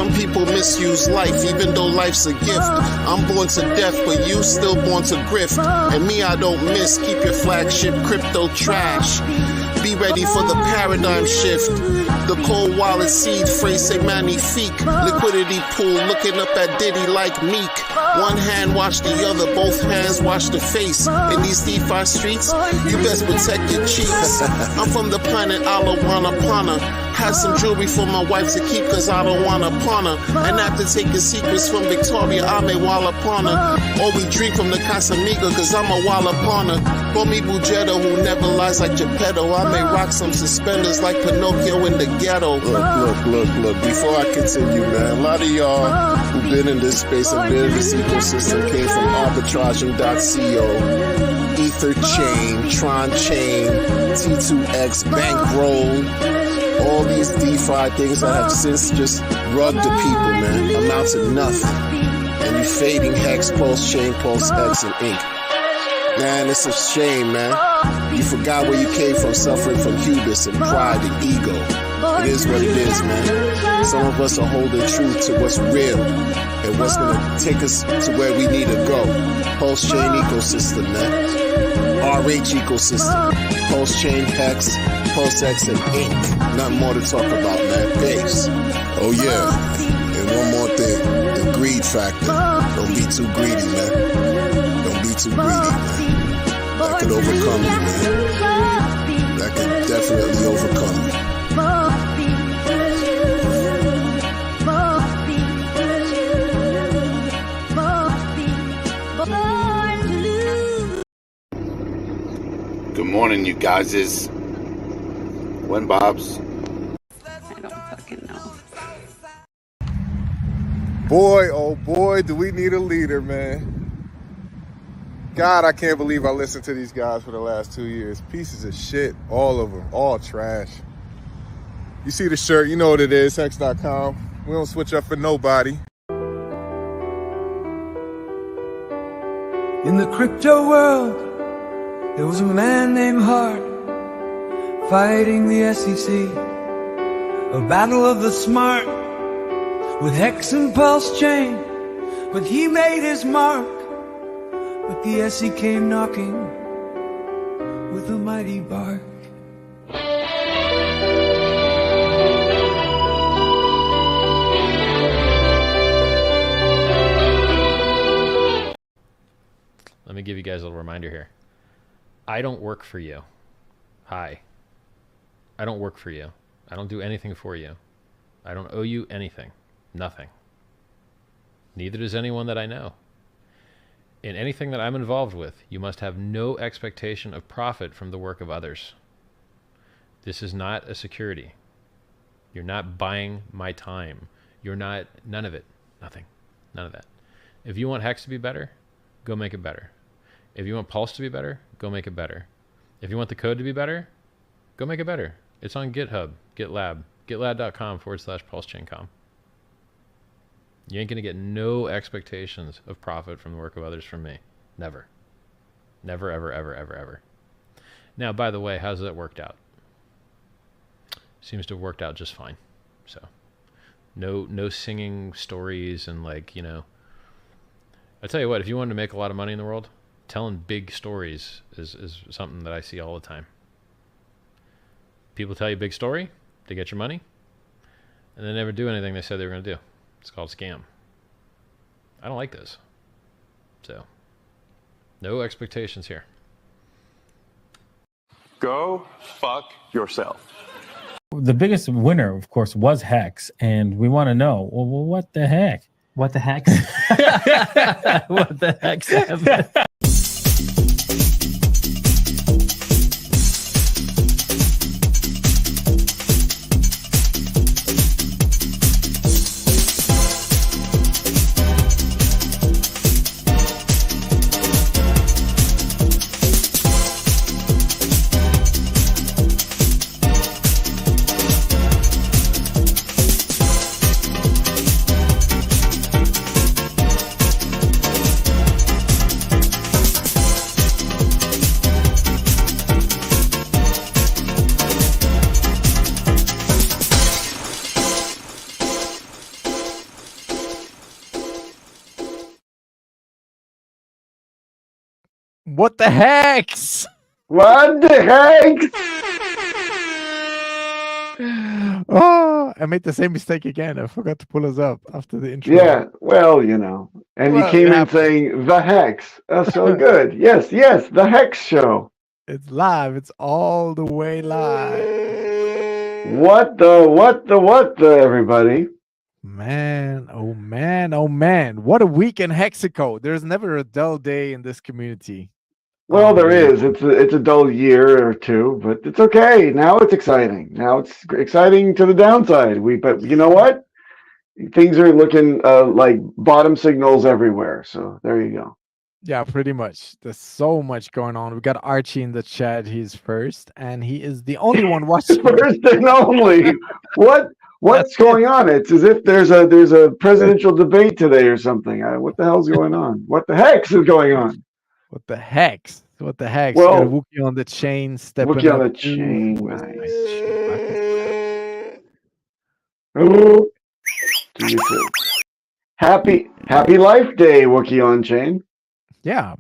Some people misuse life, even though life's a gift. I'm born to death, but you still born to grift. And me, I don't miss. Keep your flagship crypto trash. Be ready for the paradigm shift. The cold wallet seed phrase say magnifique. Liquidity pool looking up at Diddy like Meek. One hand watch the other, both hands watch the face. In these DeFi streets, you best protect your cheeks. I'm from the planet Alawanapana. Had some jewelry for my wife to keep cause I don't wanna pawn her. And after taking secrets from Victoria, I may wall upon her. Or we drink from the Casamiga cause I'm a wall upon her. Call me Bujetta who never lies like Geppetto. I may rock some suspenders like Pinocchio in the ghetto. Look, before I continue, man, a lot of y'all who've been in this space and been in this ecosystem came from arbitraging.co, Ether Chain, Tron Chain, T2X, Bankroll, all these DeFi things that have since just rugged the people, man, amount to nothing. And you fading Hex, Pulschain, Pulsex, and Ink. Man, it's a shame, man. You forgot where you came from, suffering from hubris and pride and ego. It is what it is, man. Some of us are holding true to what's real and what's going to take us to where we need to go. Pulsechain ecosystem, man. RH ecosystem. Pulsechain, Hex, Pulsex, and Ink. Nothing more to talk about, man. Peace. Oh, yeah. And one more thing. The greed factor. Don't be too greedy, man. Don't be too greedy, man. That could overcome you, man. That could definitely overcome you. Good morning, you guys. When Bob's? I don't fucking know. Boy, oh boy, do we need a leader, man. God, I can't believe I listened to these guys for the last 2 years. Pieces of shit, all of them, all trash. You see the shirt, you know what it is, hex.com. We don't switch up for nobody. In the crypto world, there was a man named Hart fighting the SEC, a battle of the smart with Hex and Pulsechain. But he made his mark, but the SEC came knocking with a mighty bark. Let me give you guys a little reminder here. I don't work for you. Hi. I don't work for you. I don't do anything for you. I don't owe you anything. Nothing. Neither does anyone that I know. In anything that I'm involved with, you must have no expectation of profit from the work of others. This is not a security. You're not buying my time. You're not, none of it. Nothing. None of that. If you want Hex to be better, go make it better. If you want Pulse to be better, go make it better. If you want the code to be better, go make it better. It's on GitHub, GitLab, gitlab.com/PulsechainCom. You ain't going to get no expectations of profit from the work of others from me. Never. Never, ever, ever, ever, ever. Now, by the way, how's that worked out? Seems to have worked out just fine. So, no singing stories and like, you know. I tell you what, if you wanted to make a lot of money in the world, telling big stories is something that I see all the time. People tell you a big story, they get your money, and they never do anything they said they were going to do. It's called scam. I don't like this. So, no expectations here. Go fuck yourself. The biggest winner, of course, was Hex, and we want to know, well, what the heck? What the heck? What the heck's happening? What the heck? What the heck? Oh, I made the same mistake again. I forgot to pull us up after the intro. Yeah, well, you know. And you Well, came it in happens. saying the Hex. So good. Yes, the Hex show. It's live. It's all the way live. What the, everybody? Man, oh man, oh man. What a week in Hexico. There's never a dull day in this community. Well, there is. It's a dull year or two, but it's okay. Now it's exciting. Now it's exciting to the downside. But you know what? Things are looking like bottom signals everywhere. So there you go. Yeah, pretty much. There's so much going on. We got Archie in the chat. He's first, and he is the only one watching. First and only. What's going on? It's as if there's a presidential debate today or something. What the hell's going on? What the heck is going on? What the heck? What the heck? Well, got a Wookiee on the chain, stepping Wookiee up. on the chain. Happy Life Day, Wookiee on chain. Yeah,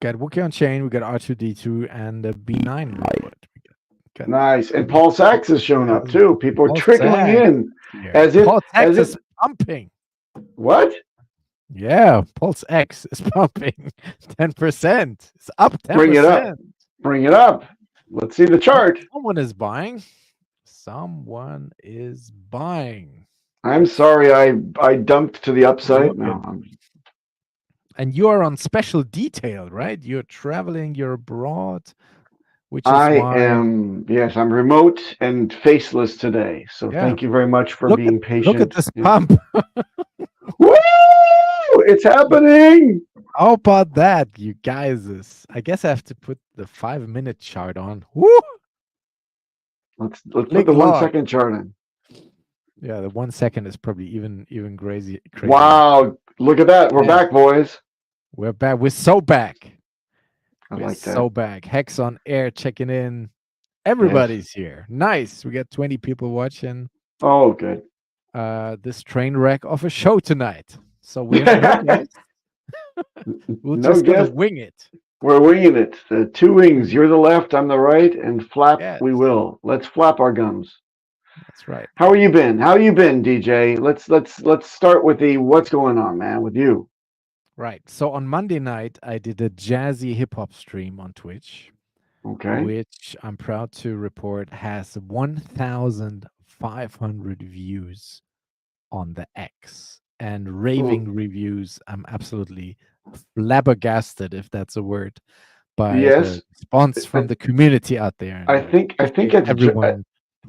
got Wookiee on chain. We got R2D2 and the B9 report. Nice, and Paul Sachs has shown up too. People are trickling in as if Paul Sachs is pumping. What? Yeah, Pulse X is pumping 10%. It's up 10%. Bring it up. Bring it up. Let's see the chart. Someone is buying. Someone is buying. I'm sorry, I dumped to the upside. No. And you are on special detail, right? You're traveling. You're abroad. Which is I'm remote and faceless today. So thank you very much for being patient. Look at this pump. Woo! It's happening. How about that, you guys? I guess I have to put the 5-minute chart on. Woo! Let's put the 1 second chart in. Yeah, the 1 second is probably even crazy. Wow, look at that. We're back, boys. We're back. We're so back. I like that. So back. Hex on air checking in. Everybody's here. Nice. We got 20 people watching. Oh, good. This train wreck of a show tonight. So we have no guests. We'll just gonna wing it. We're winging it. The two wings. You're the left, I'm the right, and flap we will. Let's flap our gums. That's right. How are you been? How you been, DJ? Let's start with the what's going on, man, with you. Right. So on Monday night, I did a jazzy hip hop stream on Twitch. Okay. Which I'm proud to report has 1,500 views on the X and raving reviews. I'm absolutely flabbergasted, if that's a word, by the response from the community out there. I think it's everyone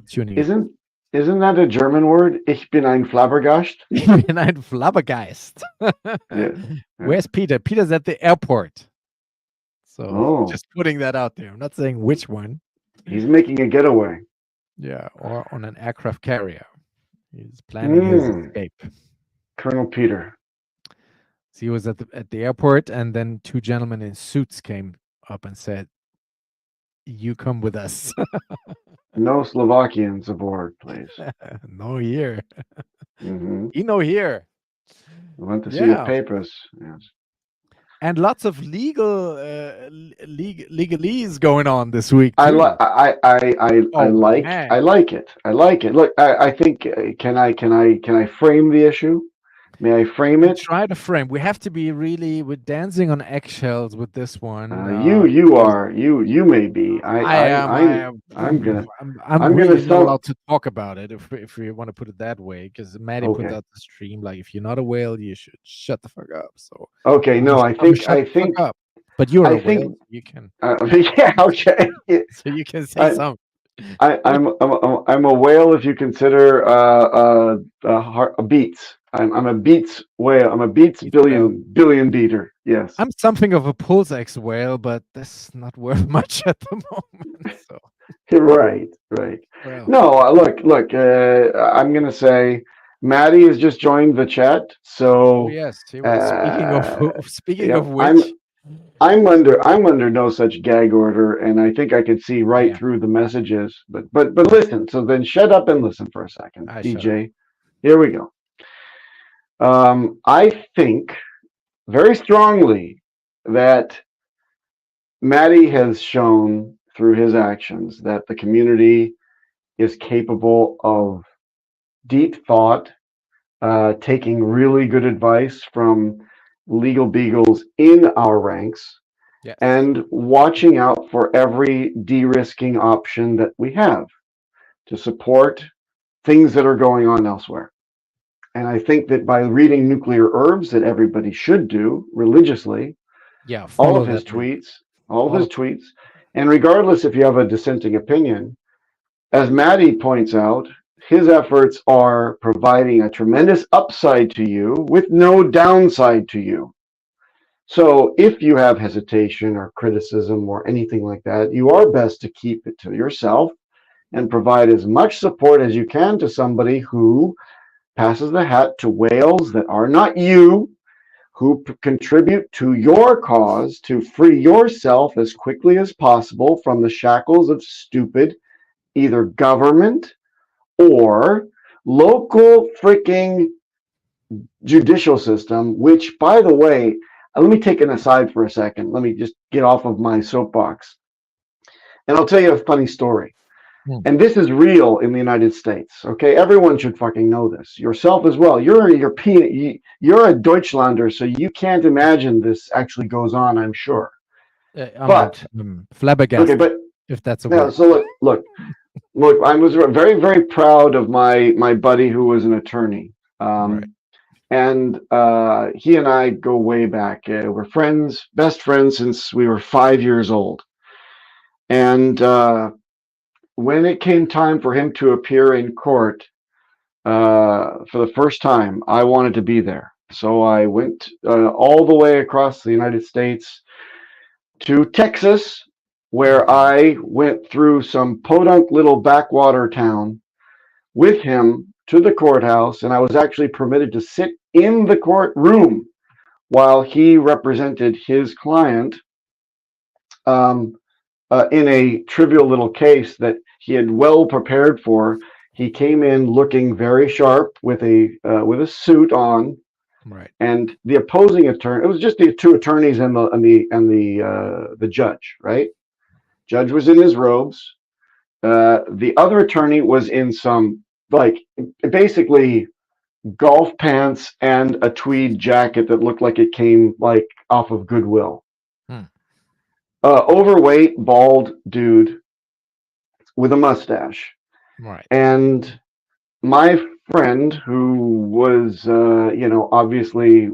tuning in. Isn't that a German word? Ich bin ein Flabbergast. Ich bin ein Flabbergeist. Where's Peter? Peter's at the airport. So just putting that out there. I'm not saying which one. He's making a getaway. Yeah, or on an aircraft carrier. He's planning his escape. Colonel Peter. So he was at the airport, and then two gentlemen in suits came up and said, "You come with us." No Slovakians aboard, please. No here. Mm-hmm. No here. I want to see the papers. Yes. And lots of legalese going on this week. I like it. Look, I think can I frame the issue? May I frame it? Try to frame. We have to be we're dancing on eggshells with this one. You may be. I'm really gonna allowed to talk about it if we want to put it that way, because Maddie put out the stream like, if you're not a whale, you should shut the fuck up. So okay, no, I think up. But you're a whale, you can. Yeah, okay. So you can say something. I'm a whale if you consider beats. I'm a beats whale. I'm a beats billion beater. Yes. I'm something of a Pulse X whale, but that's not worth much at the moment. So. Right. Well. No, look. I'm gonna say Maddie has just joined the chat. So yes. Speaking of which. I'm under no such gag order, and I think I could see through the messages. But listen. So then, shut up and listen for a second, DJ. Here we go. I think very strongly that Maddie has shown through his actions that the community is capable of deep thought, taking really good advice from legal beagles in our ranks, Yes. and watching out for every de-risking option that we have to support things that are going on elsewhere. And I think that by reading Nuclear Herbs, that everybody should do religiously, Yeah. all Follow of his that. tweets, All and regardless if you have a dissenting opinion, as Maddie points out, his efforts are providing a tremendous upside to you with no downside to you. So if you have hesitation or criticism or anything like that, you are best to keep it to yourself and provide as much support as you can to somebody who passes the hat to whales that are not you, who contribute to your cause to free yourself as quickly as possible from the shackles of stupid either government or local freaking judicial system, which, by the way, let me take an aside for a second. Let me just get off of my soapbox. And I'll tell you a funny story. And this is real in the United States. Okay, everyone should fucking know this. Yourself as well. You're a European. You're a Deutschlander, so you can't imagine this actually goes on. I'm sure. But flabbergasted. Okay, but if that's a yeah. word. So look. I was very, very proud of my buddy who was an attorney. Right. And he and I go way back. We're friends, best friends since we were 5 years old. And when it came time for him to appear in court for the first time, I wanted to be there. So I went all the way across the United States to Texas, where I went through some podunk little backwater town with him to the courthouse, and I was actually permitted to sit in the courtroom while he represented his client in a trivial little case that he had well prepared for. He came in looking very sharp with a suit on, right? And the opposing attorney, it was just the two attorneys and the judge, right? Judge was in his robes. The other attorney was in some basically golf pants and a tweed jacket that looked like it came off of Goodwill. Overweight, bald dude with a mustache. Right. And my friend, who was, obviously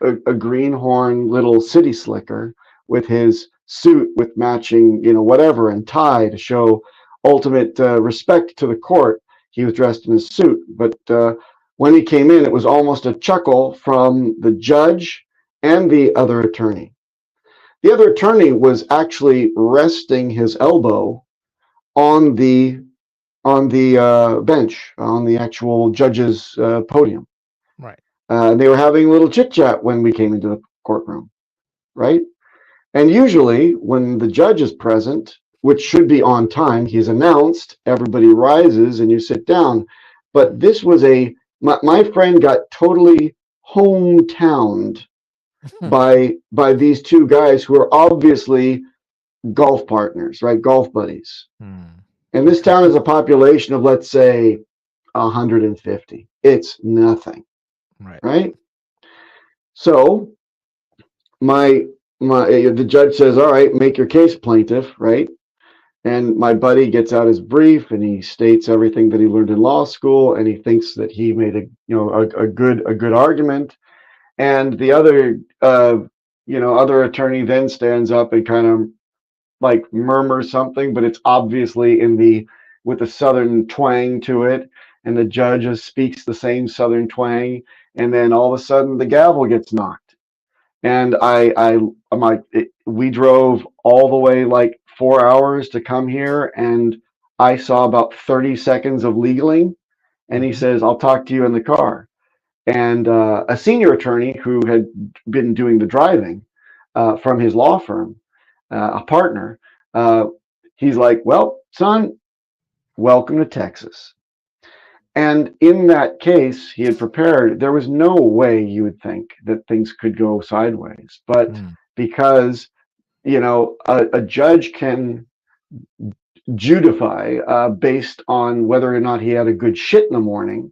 a greenhorn little city slicker with his suit with matching, whatever, and tie to show ultimate respect to the court. He was dressed in his suit. But when he came in, it was almost a chuckle from the judge and the other attorney. The other attorney was actually resting his elbow on the bench, on the actual judge's podium. Right. They were having a little chit chat when we came into the courtroom, right? And usually when the judge is present, which should be on time, he's announced, everybody rises and you sit down. But this was my friend got totally hometowned by these two guys who are obviously golf partners, right? Golf buddies. And this town has a population of, let's say, 150. It's nothing. Right? So the judge says, all right, make your case, plaintiff, right? And my buddy gets out his brief and he states everything that he learned in law school, and he thinks that he made a good argument. And the other other attorney then stands up and kind of murmurs something, but it's obviously with a southern twang to it, and the judge speaks the same southern twang, and then all of a sudden the gavel gets knocked. And I'm like, we drove all the way 4 hours to come here, and I saw about 30 seconds of legaling, and he says, I'll talk to you in the car. And a senior attorney who had been doing the driving from his law firm, a partner, he's like, well, son, welcome to Texas. And in that case, he had prepared, there was no way you would think that things could go sideways. But because a judge can judify based on whether or not he had a good shit in the morning,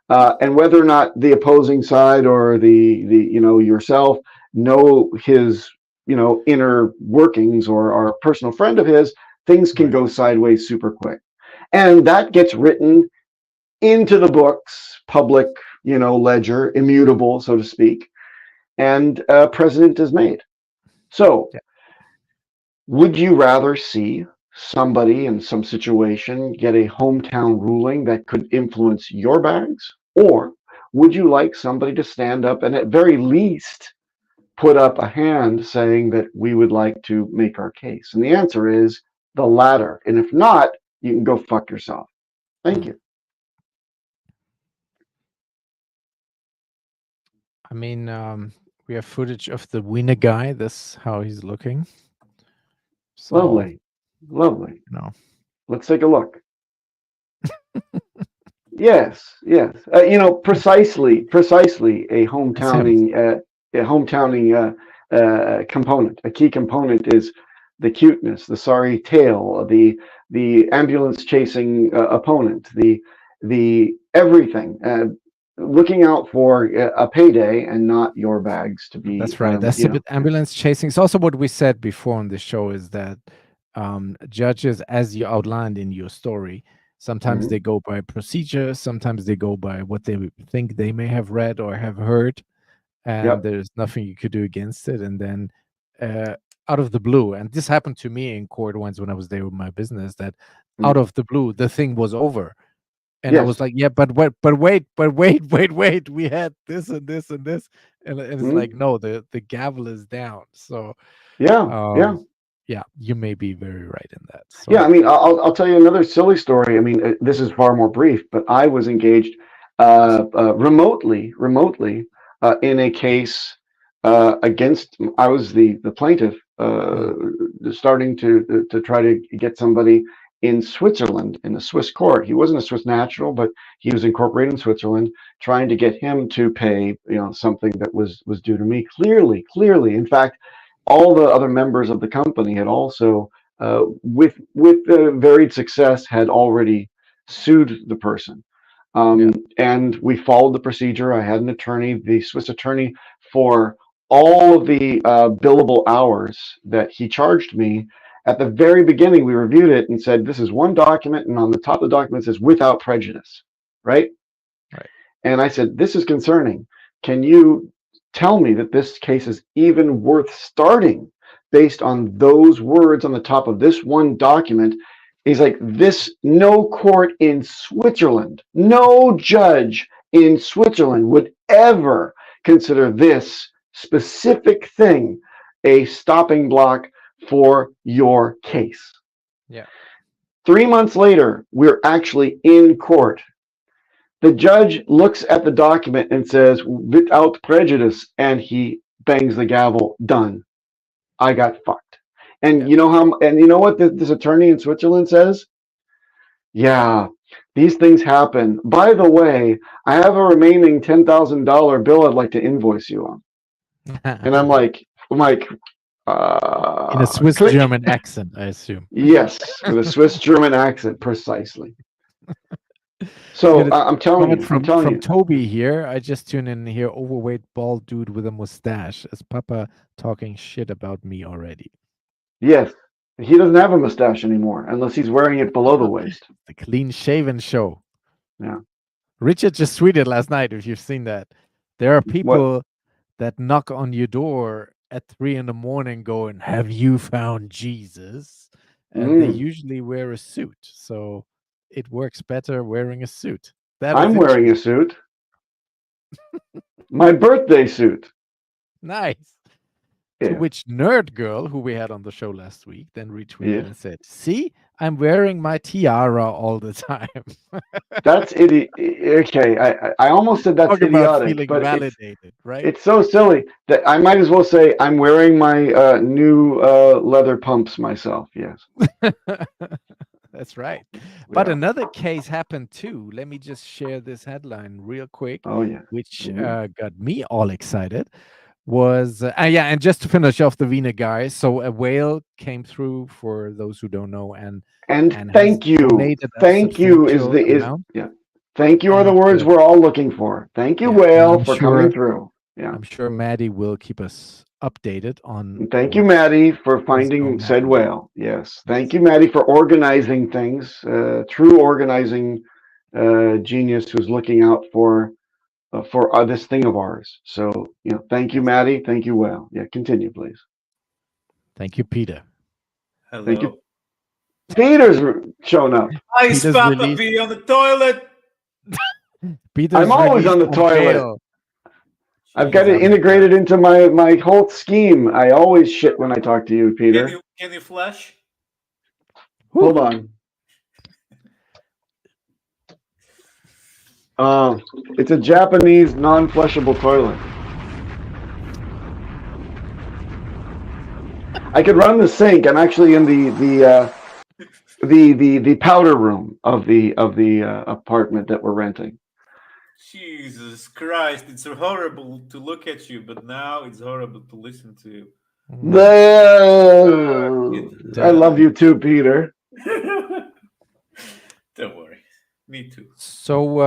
and whether or not the opposing side or the yourself know his inner workings or are a personal friend of his. Things can go sideways super quick, and that gets written into the books, public ledger, immutable, so to speak, and precedent is made. So would you rather see somebody in some situation get a hometown ruling that could influence your bags? Or would you like somebody to stand up and at very least put up a hand saying that we would like to make our case? And the answer is the latter. And if not, you can go fuck yourself. Thank you. I mean, we have footage of the winner guy. This how he's looking. So, Lovely. Let's take a look. Yes. Precisely a hometowning component. A key component is the cuteness, the sorry tale, the ambulance chasing opponent, the everything. Looking out for a payday and not your bags to be. That's right. That's a bit ambulance chasing. It's also what we said before on the show is that judges, as you outlined in your story, sometimes they go by procedure, sometimes they go by what they think they may have read or have heard, and there's nothing you could do against it. And then out of the blue, and this happened to me in court once when I was there with my business, that out of the blue, the thing was over. And I was like, yeah, but wait, we had this and this and this. And it's like, no, the gavel is down. So yeah, you may be very right in that. So, yeah, I mean, I'll tell you another silly story. I mean, this is far more brief, but I was engaged remotely in a case against. I was the plaintiff, starting to try to get somebody in Switzerland, in the Swiss court. He wasn't a Swiss national, but he was incorporated in Switzerland, trying to get him to pay, something that was due to me. Clearly. In fact, all the other members of the company had also, with varied success, had already sued the person. And we followed the procedure. I had an attorney, the Swiss attorney, for all of the billable hours that he charged me. At the very beginning, we reviewed it and said, this is one document, and on the top of the document it says without prejudice, right? And I said, this is concerning. Can you tell me that this case is even worth starting based on those words on the top of this one document? He's like, no court in Switzerland, no judge in Switzerland would ever consider this specific thing a stopping block for your case. 3 months later, we're actually in court. The judge looks at the document and says, without prejudice, and he bangs the gavel. Done. I got fucked. And you know what this attorney in Switzerland says? Yeah, these things happen. By the way, I have a remaining $10,000 bill I'd like to invoice you on. And I'm like, in a Swiss German accent, I assume. Yes, with a Swiss German accent, precisely. So I'm telling you, from Toby here. I just tuned in here. Overweight bald dude with a mustache. Is Papa talking shit about me already? Yes, he doesn't have a mustache anymore unless he's wearing it below the waist. The clean shaven show. Yeah. Richard just tweeted last night. If you've seen that, there are people that knock on your door at 3 a.m. going, "Have you found Jesus?" And they usually wear a suit, so it works better wearing a suit. I'm wearing a suit. My birthday suit. Nice. To which Nerd Girl, who we had on the show last week, then retweeted and said, "See, I'm wearing my tiara all the time." That's idiot. Okay, I almost said that's idiotic, but validated, right? It's so silly that I might as well say I'm wearing my new leather pumps myself. Yes. That's right. But another case happened too. Let me just share this headline real quick. Oh yeah. Which got me all excited. was and just to finish off the Wiener guys, so a whale came through for those who don't know, and thank you, donated a thank you is substantial amount. thank you are the And, words we're all looking for. Thank you, and whale, for coming through. Yeah, I'm sure Maddie will keep us updated on. and thank you, Maddie, for finding said whale. Yes, thank you, Maddie, for organizing things. True organizing genius who's looking out for this thing of ours. So, thank you, Maddie. Thank you, whale. Yeah, continue, please. Thank you, Peter. Hello. Thank you. Peter's shown up. I spot to be on the toilet. I'm always on the toilet. I've got it integrated into my whole scheme. I always shit when I talk to you, Peter. Can you flush? Hold on. It's a Japanese non-flushable toilet. I could run the sink. I'm actually in the powder room of the apartment that we're renting. Jesus Christ, it's horrible to look at you, but now it's horrible to listen to you. I love you too, Peter. Don't worry. Me too. So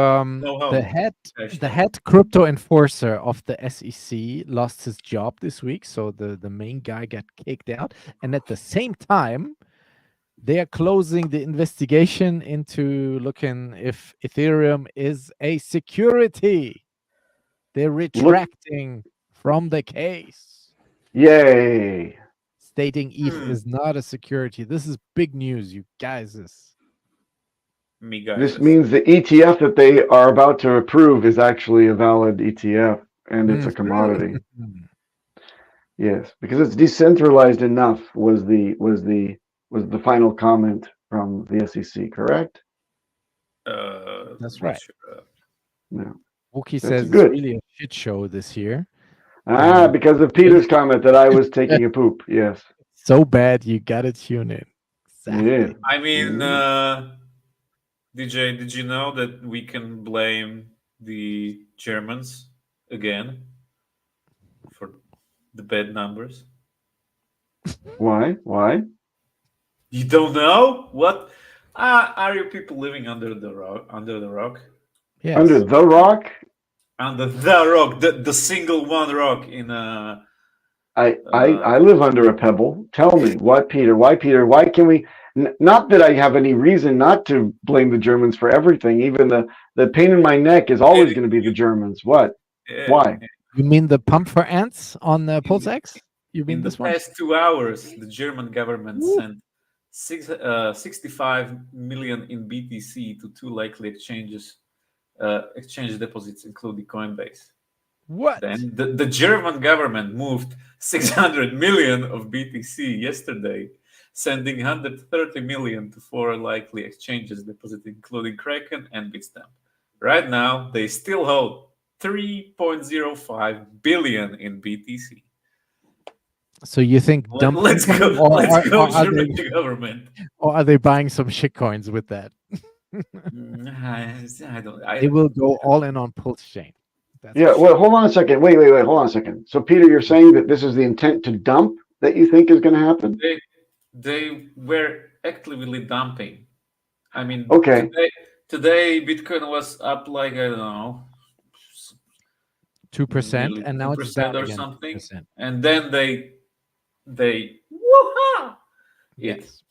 the head crypto enforcer of the SEC lost his job this week. So the main guy got kicked out, and at the same time, they are closing the investigation into looking if Ethereum is a security. They're retracting from the case. Yay! Stating ETH is not a security. This is big news, you guys. This means the ETF that they are about to approve is actually a valid ETF, and it's a commodity. Yes, because it's decentralized enough was the final comment from the SEC, correct? That's right. No. Wookie says it's really a shit show this year. Because of Peter's comment that I was taking a poop. Yes. So bad, you gotta tune in. Exactly. Yeah. I mean, DJ, did you know that we can blame the Germans again for the bad numbers? Why? You don't know? What? Are you people living under the rock? Yes. Under the rock? Under the rock, the single one rock in I live under a pebble. Tell me, what, Peter? Why, Peter? Why can we? Not that I have any reason not to blame the Germans for everything. Even the pain in my neck is always going to be the Germans. What? Why? You mean the pump for ants on the PulseX? You mean this one? In the past 2 hours, the German government sent 65 million in BTC to 2 likely exchange deposits, including Coinbase. What? Then the German government moved 600 million of BTC yesterday, sending 130 million to 4 likely exchanges deposit, including Kraken and Bitstamp. Right now, they still hold 3.05 billion in BTC. So you think let's go German government. Or are they buying some shitcoins with that? I don't. They will go all in on Pulsechain. Well, hold on a second. Wait. Hold on a second. So, Peter, you're saying that this is the intent to dump that you think is going to happen? They were actively dumping. I mean, okay. Today Bitcoin was up like, I don't know, 2%, and now it's down or again, something. 2%. And then they woohoo! Yes,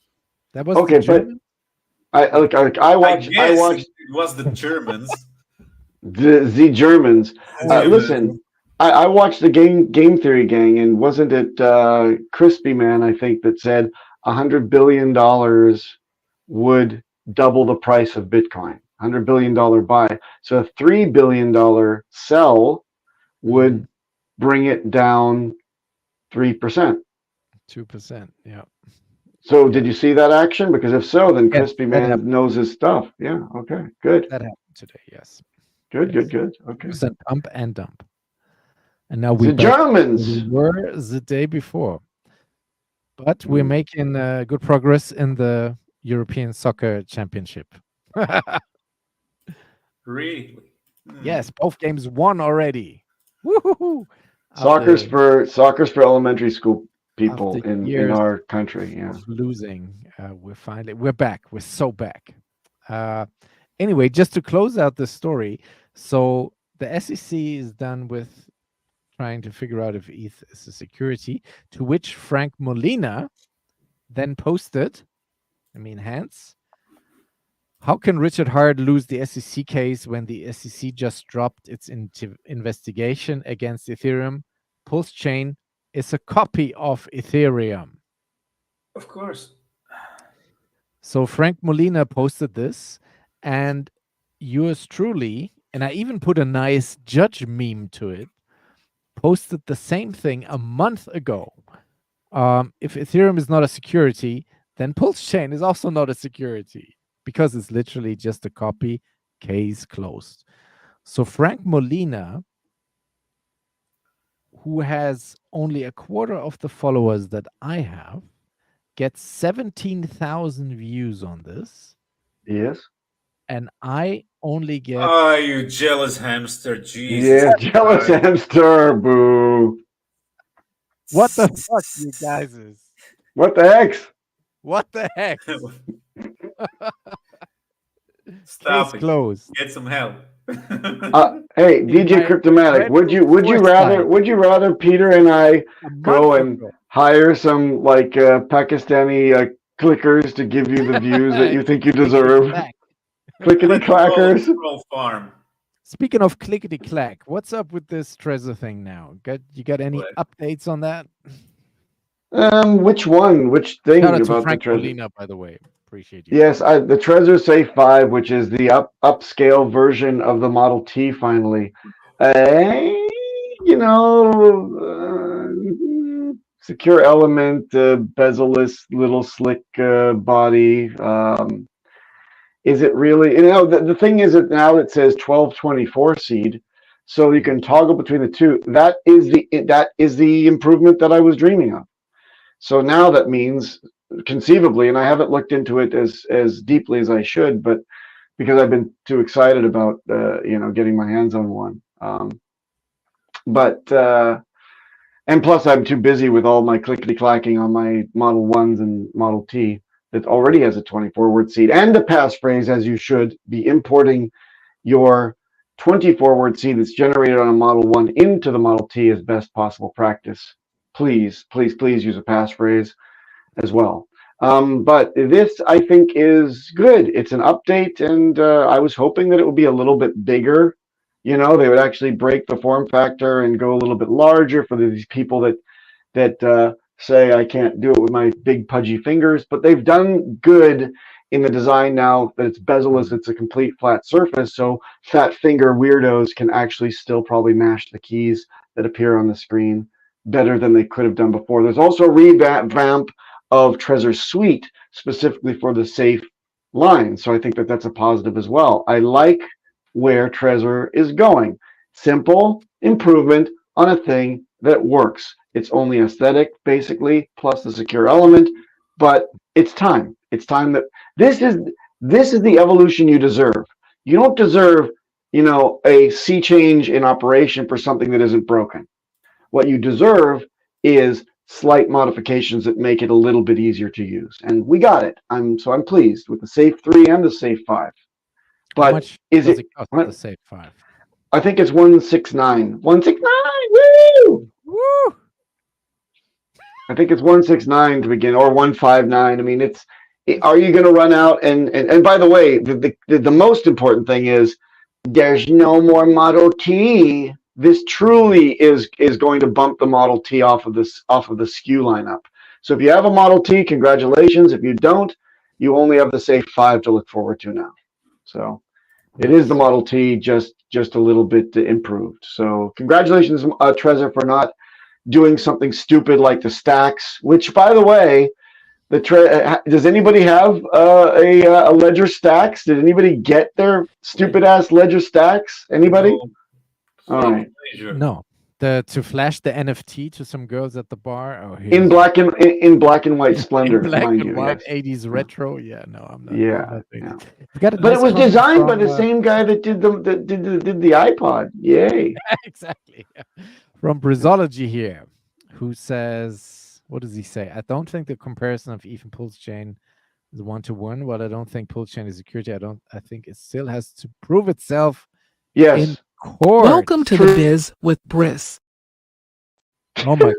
that was okay. But I watched. It was the Germans. the Germans. Listen, I watched the Game Theory Gang, and wasn't it Crispy Man, I think, that said $100 billion would double the price of Bitcoin. $100 billion buy. So a $3 billion sell would bring it down 3%. 2%, yeah. So did you see that action? Because if so, then Crispy Man knows his stuff. Yeah, okay, good. That happened today, yes. Good. Okay. Pump and dump. And now we Germans were the day before. But we're making good progress in the European Soccer Championship. Really? Yes, both games won already. Woohoo! Soccer's for elementary school people after in years our country. Yeah. of losing, we're back. We're so back. Anyway, just to close out the story, so the SEC is done with trying to figure out if ETH is a security, to which Frank Molina then posted, Hans, how can Richard Hart lose the SEC case when the SEC just dropped its investigation against Ethereum? Pulsechain is a copy of Ethereum. Of course. So Frank Molina posted this, and yours truly, and I even put a nice judge meme to it, posted the same thing a month ago. If Ethereum is not a security, then Pulsechain is also not a security because it's literally just a copy, case closed. So Frank Molina, who has only a quarter of the followers that I have, gets 17,000 views on this. Yes. And I only get... Oh, you jealous hamster. Jesus. Yeah, jealous hamster. Boo. What the fuck, you guys is? What the heck? What the heck? Stop Case it. closed. Get some help. Hey, DJ Cryptomatic, would you rather Peter and I go and hire some like Pakistani clickers to give you the views that you think you deserve? Clickety clackers. Farm. Speaking of clickety clack, what's up with this Trezor thing now? You got any updates on that? Which one? Which thing Shout out about to Frank the Trezor? Molina, by the way. Appreciate you. Yes, the Trezor Safe 5, which is the upscale version of the Model T, finally. Secure element, bezel-less, little slick body. Is it really? The thing is that now it says 1224 seed, so you can toggle between the two. That is the improvement that I was dreaming of. So now that means, conceivably, and I haven't looked into it as deeply as I should, but because I've been too excited about getting my hands on one. And plus I'm too busy with all my clickety clacking on my Model 1s and Model T that already has a 24-word seed and a passphrase, as you should be importing your 24-word seed that's generated on a Model 1 into the Model T as best possible practice. Please, please, please use a passphrase as well. But this, I think, is good. It's an update, and I was hoping that it would be a little bit bigger. They would actually break the form factor and go a little bit larger for these people that say I can't do it with my big pudgy fingers. But they've done good in the design now that it's bezel-less. It's a complete flat surface, so fat finger weirdos can actually still probably mash the keys that appear on the screen better than they could have done before. There's also a revamp of Trezor Suite specifically for the safe line, so I think that that's a positive as well. I like where Trezor is going. Simple improvement on a thing that works. It's only aesthetic, basically, plus the secure element, but it's time. It's time that this is the evolution you deserve. You don't deserve, a sea change in operation for something that isn't broken. What you deserve is slight modifications that make it a little bit easier to use, and we got it. I'm pleased with the Safe 3 and the Safe 5. But how much does it cost the Safe 5? I think it's 169. 169. Woo! Woo! I think it's 169 to begin, or 159. I mean, are you going to run out? And by the way, the most important thing is there's no more Model T. This truly is going to bump the Model T off of the SKU lineup. So if you have a Model T, congratulations. If you don't, you only have the Safe 5 to look forward to now. So it is the Model T, just a little bit improved. So congratulations, Trezor, for not doing something stupid like the stacks. Which, by the way, does anybody have a Ledger stacks? Did anybody get their stupid ass Ledger stacks? Anybody? No. All right. No. To flash the NFT to some girls at the bar. Oh, in black and white splendor, in black mind and you. white, Yes. 80s retro. Yeah, no, I'm not. Yeah. But it was designed by the same guy that did the iPod. Yay. Exactly. Yeah. From Brizology here, who says, what does he say? I don't think the comparison of ETH and Pulsechain is 1-to-1. While I don't think Pulsechain is security, I think it still has to prove itself in Yes. court. Welcome to the biz with Briss. Oh my.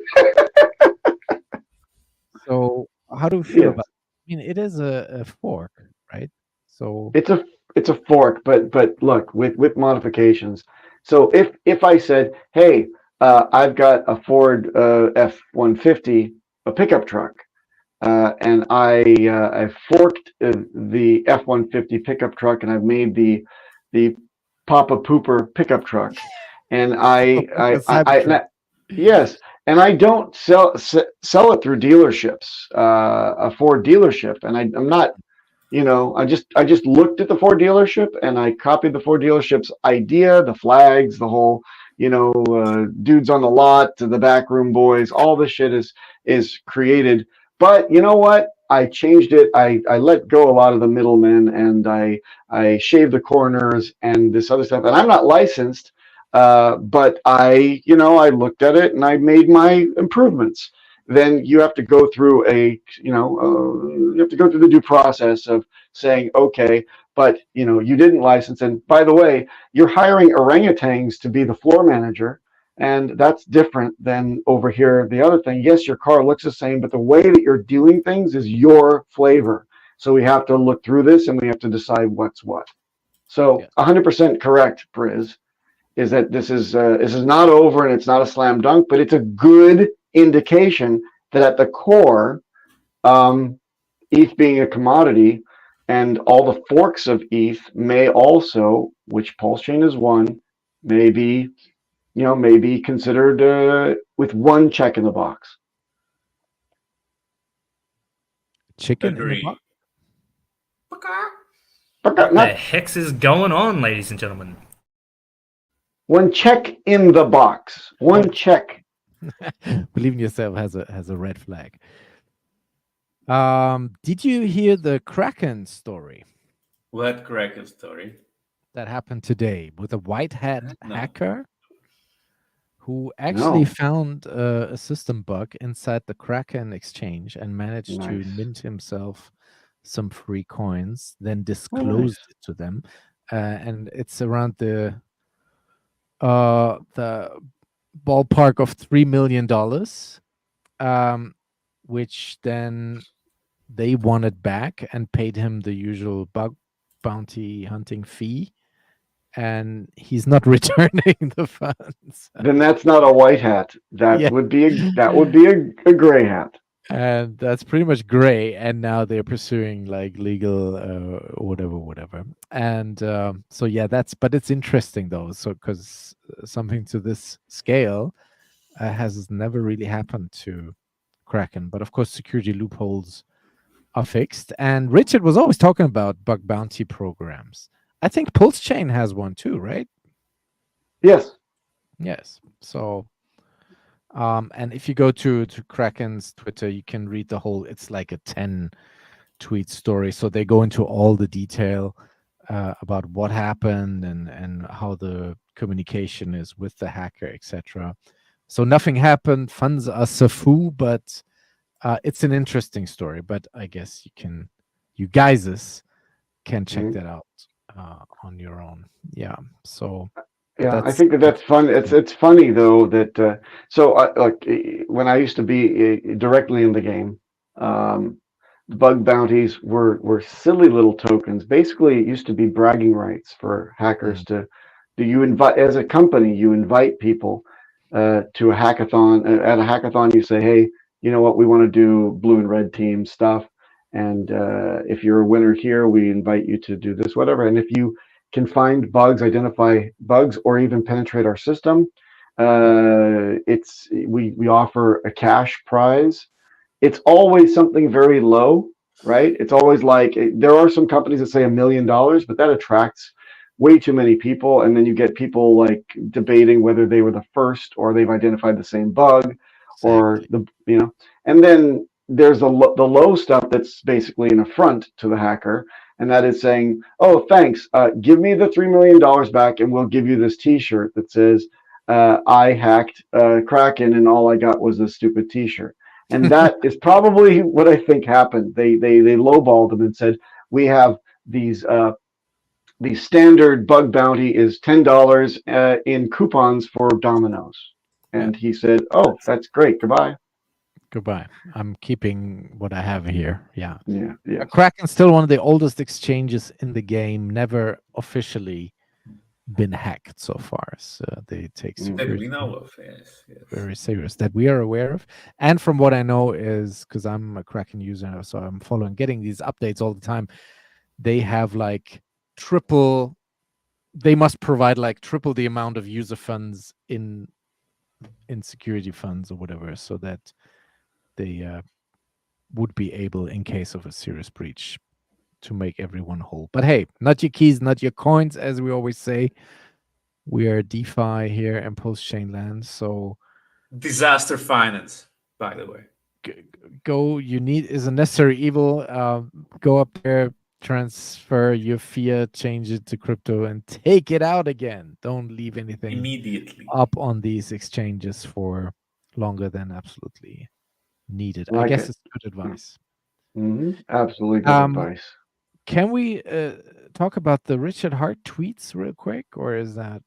So how do you feel about it? I mean, it is a fork, right? So it's a fork, but look, with modifications. So if I said, hey, I've got a Ford F-150, a pickup truck, and I forked the F-150 pickup truck, and I've made the Papa Pooper pickup truck, and yes, and I don't sell it through dealerships, a Ford dealership, and I'm not. I just looked at the Ford dealership and I copied the Ford dealership's idea, the flags, the whole, dudes on the lot, the backroom boys, all this shit is created. But you know what? I changed it. I let go a lot of the middlemen, and I shaved the corners and this other stuff. And I'm not licensed, but I looked at it and I made my improvements. Then you have to go through you have to go through the due process of saying, okay, but you didn't license. And by the way, you're hiring orangutans to be the floor manager, and that's different than over here. The other thing, yes, your car looks the same, but the way that you're doing things is your flavor. So we have to look through this and we have to decide what's what. So 100% correct, Briz, is that this is not over and it's not a slam dunk, but it's a good indication that at the core, ETH being a commodity and all the forks of ETH may also, which Pulsechain is one, may be considered with one check in the box. Chicken Agree. in the box. What the hex is going on, ladies and gentlemen? One check in the box. One check. Believe in yourself has a red flag. Did you hear the Kraken story? What Kraken story? That happened today with a white hat hacker who actually found a system bug inside the Kraken exchange and managed to mint himself some free coins, then disclosed it to them. And it's around the ballpark of $3 million, which then they wanted back and paid him the usual bug bounty hunting fee, and he's not returning the funds. Then that's not a white hat. That would be a gray hat. And that's pretty much gray. And now they're pursuing like legal whatever. And so yeah, but it's interesting though. So because something to this scale has never really happened to Kraken. But of course, security loopholes are fixed. And Richard was always talking about bug bounty programs. I think Pulsechain has one too, right? Yes. Yes. So, and if you go to Kraken's Twitter, you can read the whole. It's like a 10-tweet story. So they go into all the detail about what happened and how the communication is with the hacker, etc. So nothing happened. Funds are safu, but it's an interesting story. But I guess you guys can check that out on your own. Yeah. So yeah, I think that's fun. It's funny though that like when I used to be directly in the game, bug bounties were silly little tokens. Basically, it used to be bragging rights for hackers to you invite, as a company, you invite people to a hackathon. At a hackathon, you say, hey, you know what, we want to do blue and red team stuff. And if you're a winner here, we invite you to do this, whatever. And if you can find bugs, identify bugs, or even penetrate our system, we offer a cash prize. It's always something very low, right? It's always like, there are some companies that say $1 million, but that attracts way too many people. And then you get people like debating whether they were the first or they've identified the same bug, or and then there's the low stuff that's basically an affront to the hacker, and that is saying, oh, thanks, give me the $3 million back and we'll give you this T-shirt that says I hacked Kraken, and all I got was a stupid T-shirt. And that is probably what I think happened. They lowballed them and said, we have these. The standard bug bounty is $10 in coupons for Domino's. And he said, "Oh, that's great. Goodbye." Goodbye. I'm keeping what I have here. Yeah. Yeah. Kraken's still one of the oldest exchanges in the game. Never officially been hacked so far. So they take that security we know of. Yes. very serious, that we are aware of. And from what I know is, because I'm a Kraken user, so I'm getting these updates all the time. They have like they must provide like triple the amount of user funds in security funds or whatever, so that they would be able, in case of a serious breach, to make everyone whole. But hey, not your keys, not your coins, as we always say. We are DeFi here in Pulsechain land, so disaster finance, by the way. Go. You need is a necessary evil. Go up there, transfer your fiat, change it to crypto, and take it out again. Don't leave anything immediately up on these exchanges for longer than absolutely needed. Like I guess it. it's good advice. Absolutely good advice. Can we talk about the Richard Hart tweets real quick, or is that?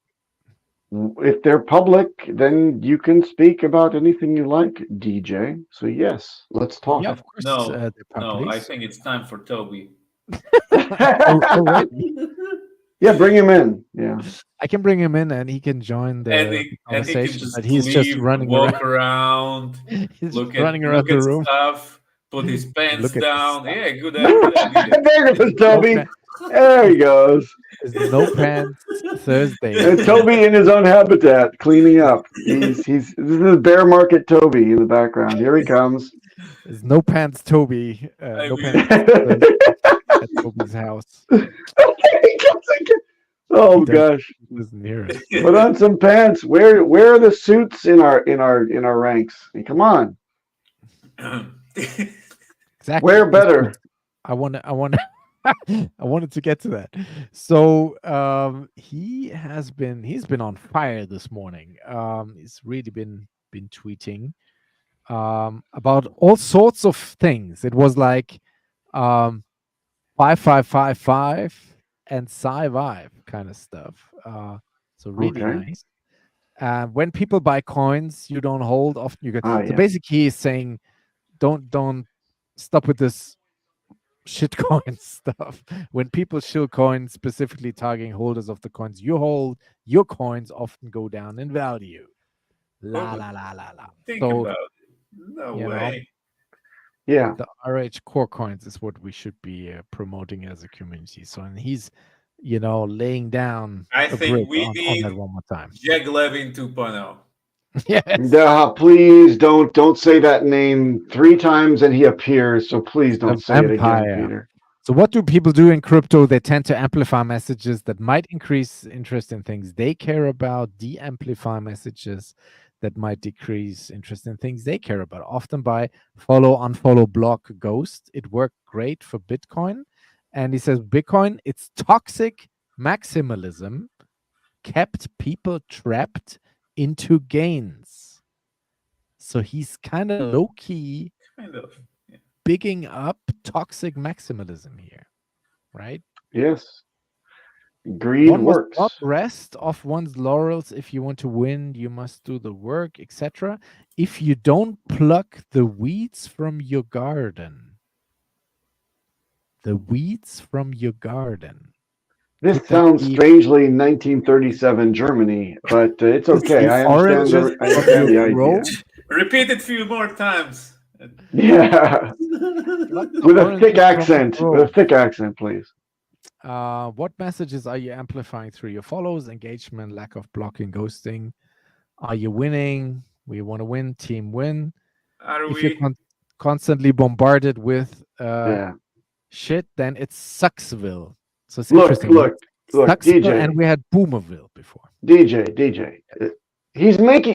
If they're public, then you can speak about anything you like, DJ. So yes, let's talk. Yeah, of course. No, I think it's time for Toby. Yeah, bring him in. Yeah, I can bring him in, and he can join the conversation. But he's just running around. He's look running at, around look the at room. Stuff, put his pants down. Yeah, good idea. There goes Toby. There he goes. It's No Pants Thursday. And Toby in his own habitat, cleaning up. This is bear market Toby in the background. Here he comes. It's No Pants Toby. No Pants Thursday at Toby's house. Oh gosh! Put on some pants. Where are the suits in our ranks? Hey, come on. Exactly. Where better? I wanted to get to that. So he's been on fire this morning. He's really been tweeting about all sorts of things. It was like 5555 and Sci-Vive kind of stuff. So really nice. When people buy coins, you don't hold. Often you get. So basically, he's saying, don't stop with this shitcoin stuff. When people shill coins, specifically targeting holders of the coins you hold, your coins often go down in value. La la la la la. Think about it. No way. Yeah. The RH core coins is what we should be promoting as a community. So, and he's, laying down. I think we on need that one more time. Jag Levin 2.0. Yes. Please don't say that name 3 times and he appears. So please don't say it again, Peter. So what do people do in crypto? They tend to amplify messages that might increase interest in things they care about, de-amplify messages that might decrease interest in things they care about, often by follow, unfollow, block, ghost. It worked great for Bitcoin. And he says, Bitcoin, its toxic maximalism kept people trapped into gains. So he's kind of low-key bigging up toxic maximalism here, right? Yes. Greed works. Not rest off one's laurels. If you want to win, you must do the work, etc. If you don't pluck the weeds from your garden. The weeds from your garden. This sounds strangely 1937 Germany, but it's okay. I understand the idea. Repeat it a few more times. Yeah. With a thick accent. With a thick accent, please. What messages are you amplifying through your follows, engagement, lack of blocking, ghosting? Are you winning? We want to win, team win. If you're constantly bombarded with shit, then it's Sucksville. So it's interesting. Look, DJ. And we had Boomerville before. DJ.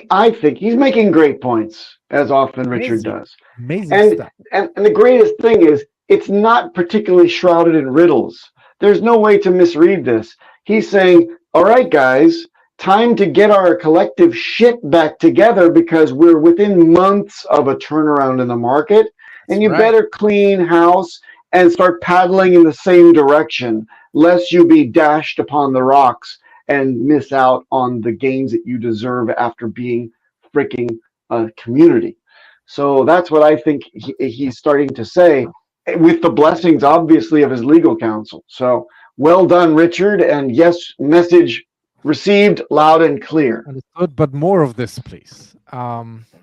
I think he's making great points, as often Richard does. Amazing stuff. And the greatest thing is, it's not particularly shrouded in riddles. There's no way to misread this. He's saying, all right, guys, time to get our collective shit back together because we're within months of a turnaround in the market. And you better clean house and start paddling in the same direction, lest you be dashed upon the rocks and miss out on the gains that you deserve after being freaking a community. So that's what I think he's starting to say, with the blessings, obviously, of his legal counsel. So well done, Richard. And yes, message received loud and clear. Understood, but more of this, please.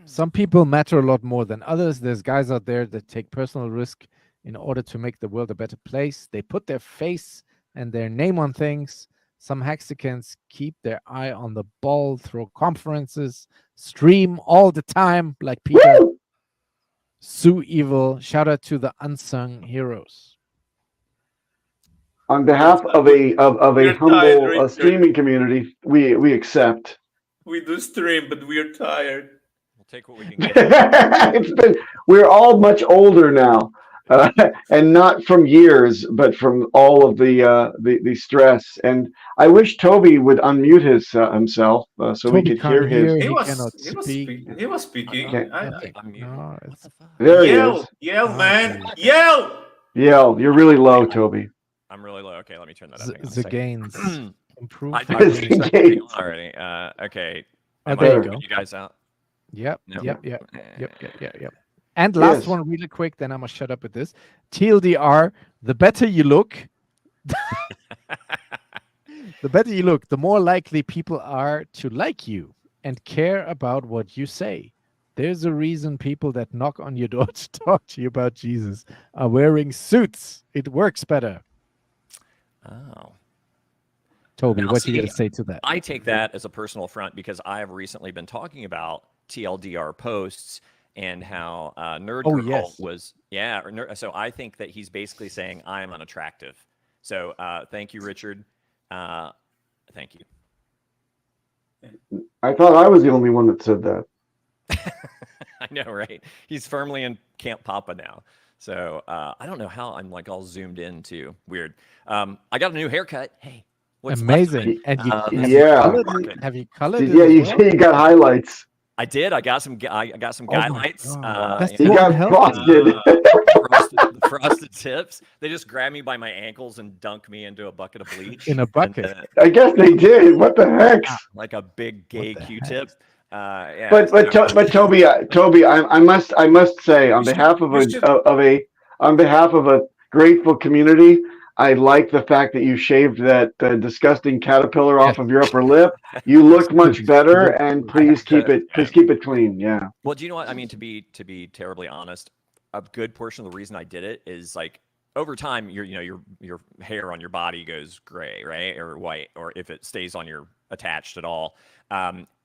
Some people matter a lot more than others. There's guys out there that take personal risk in order to make the world a better place. They put their face and their name on things. Some Hexicans keep their eye on the ball, throw conferences, stream all the time, like Peter. Woo! Sue Evil. Shout out to the unsung heroes. On behalf of a humble streaming community, we accept. We do stream, but we are tired. We'll take what we can get. We're all much older now, and not from years, but from all of the stress. And I wish Toby would unmute himself so Toby we could can't hear his. He was speaking. There he Yell, is. yell, man, yell! Yell! You're really low, Toby. I'm really low. Okay, let me turn that up. The gains. Improve. I already. Okay. Am there I you putting go. you guys out? Yep. No. Yep. And last Yes. one, really quick, then I'm gonna shut up with this. TLDR: the better you look, the more likely people are to like you and care about what you say. There's a reason people that knock on your door to talk to you about Jesus are wearing suits. It works better. Oh. Toby, Now, what do you see, got to say to that? I take that as a personal affront because I have recently been talking about TLDR posts and how Nerd Oh, Girl yes. was, so I think that he's basically saying I am unattractive. So thank you, Richard. Thank you. I thought I was the only one that said that. I know, right? He's firmly in Camp Papa now. So I don't know how I'm like all zoomed in too. Weird. I got a new haircut. Hey, what's left of Amazing. it? And you, Have have you colored it? Yeah, as you well? say you got highlights. I did. I got some. I got some Oh my guidelines. God. That's You got frosted. Frosted tips. They just grab me by my ankles and dunk me into a bucket of bleach. In a bucket. I guess they did. What the heck? Like a big gay Q-tip. Yeah. But Toby, I must say on behalf of a grateful community, I like the fact that you shaved that disgusting caterpillar off of your upper lip. You look much better, and please keep it clean. Yeah. Well, do you know what I mean? To be terribly honest, a good portion of the reason I did it is like over time, your hair on your body goes gray, right, or white, or if it stays on your attached at all.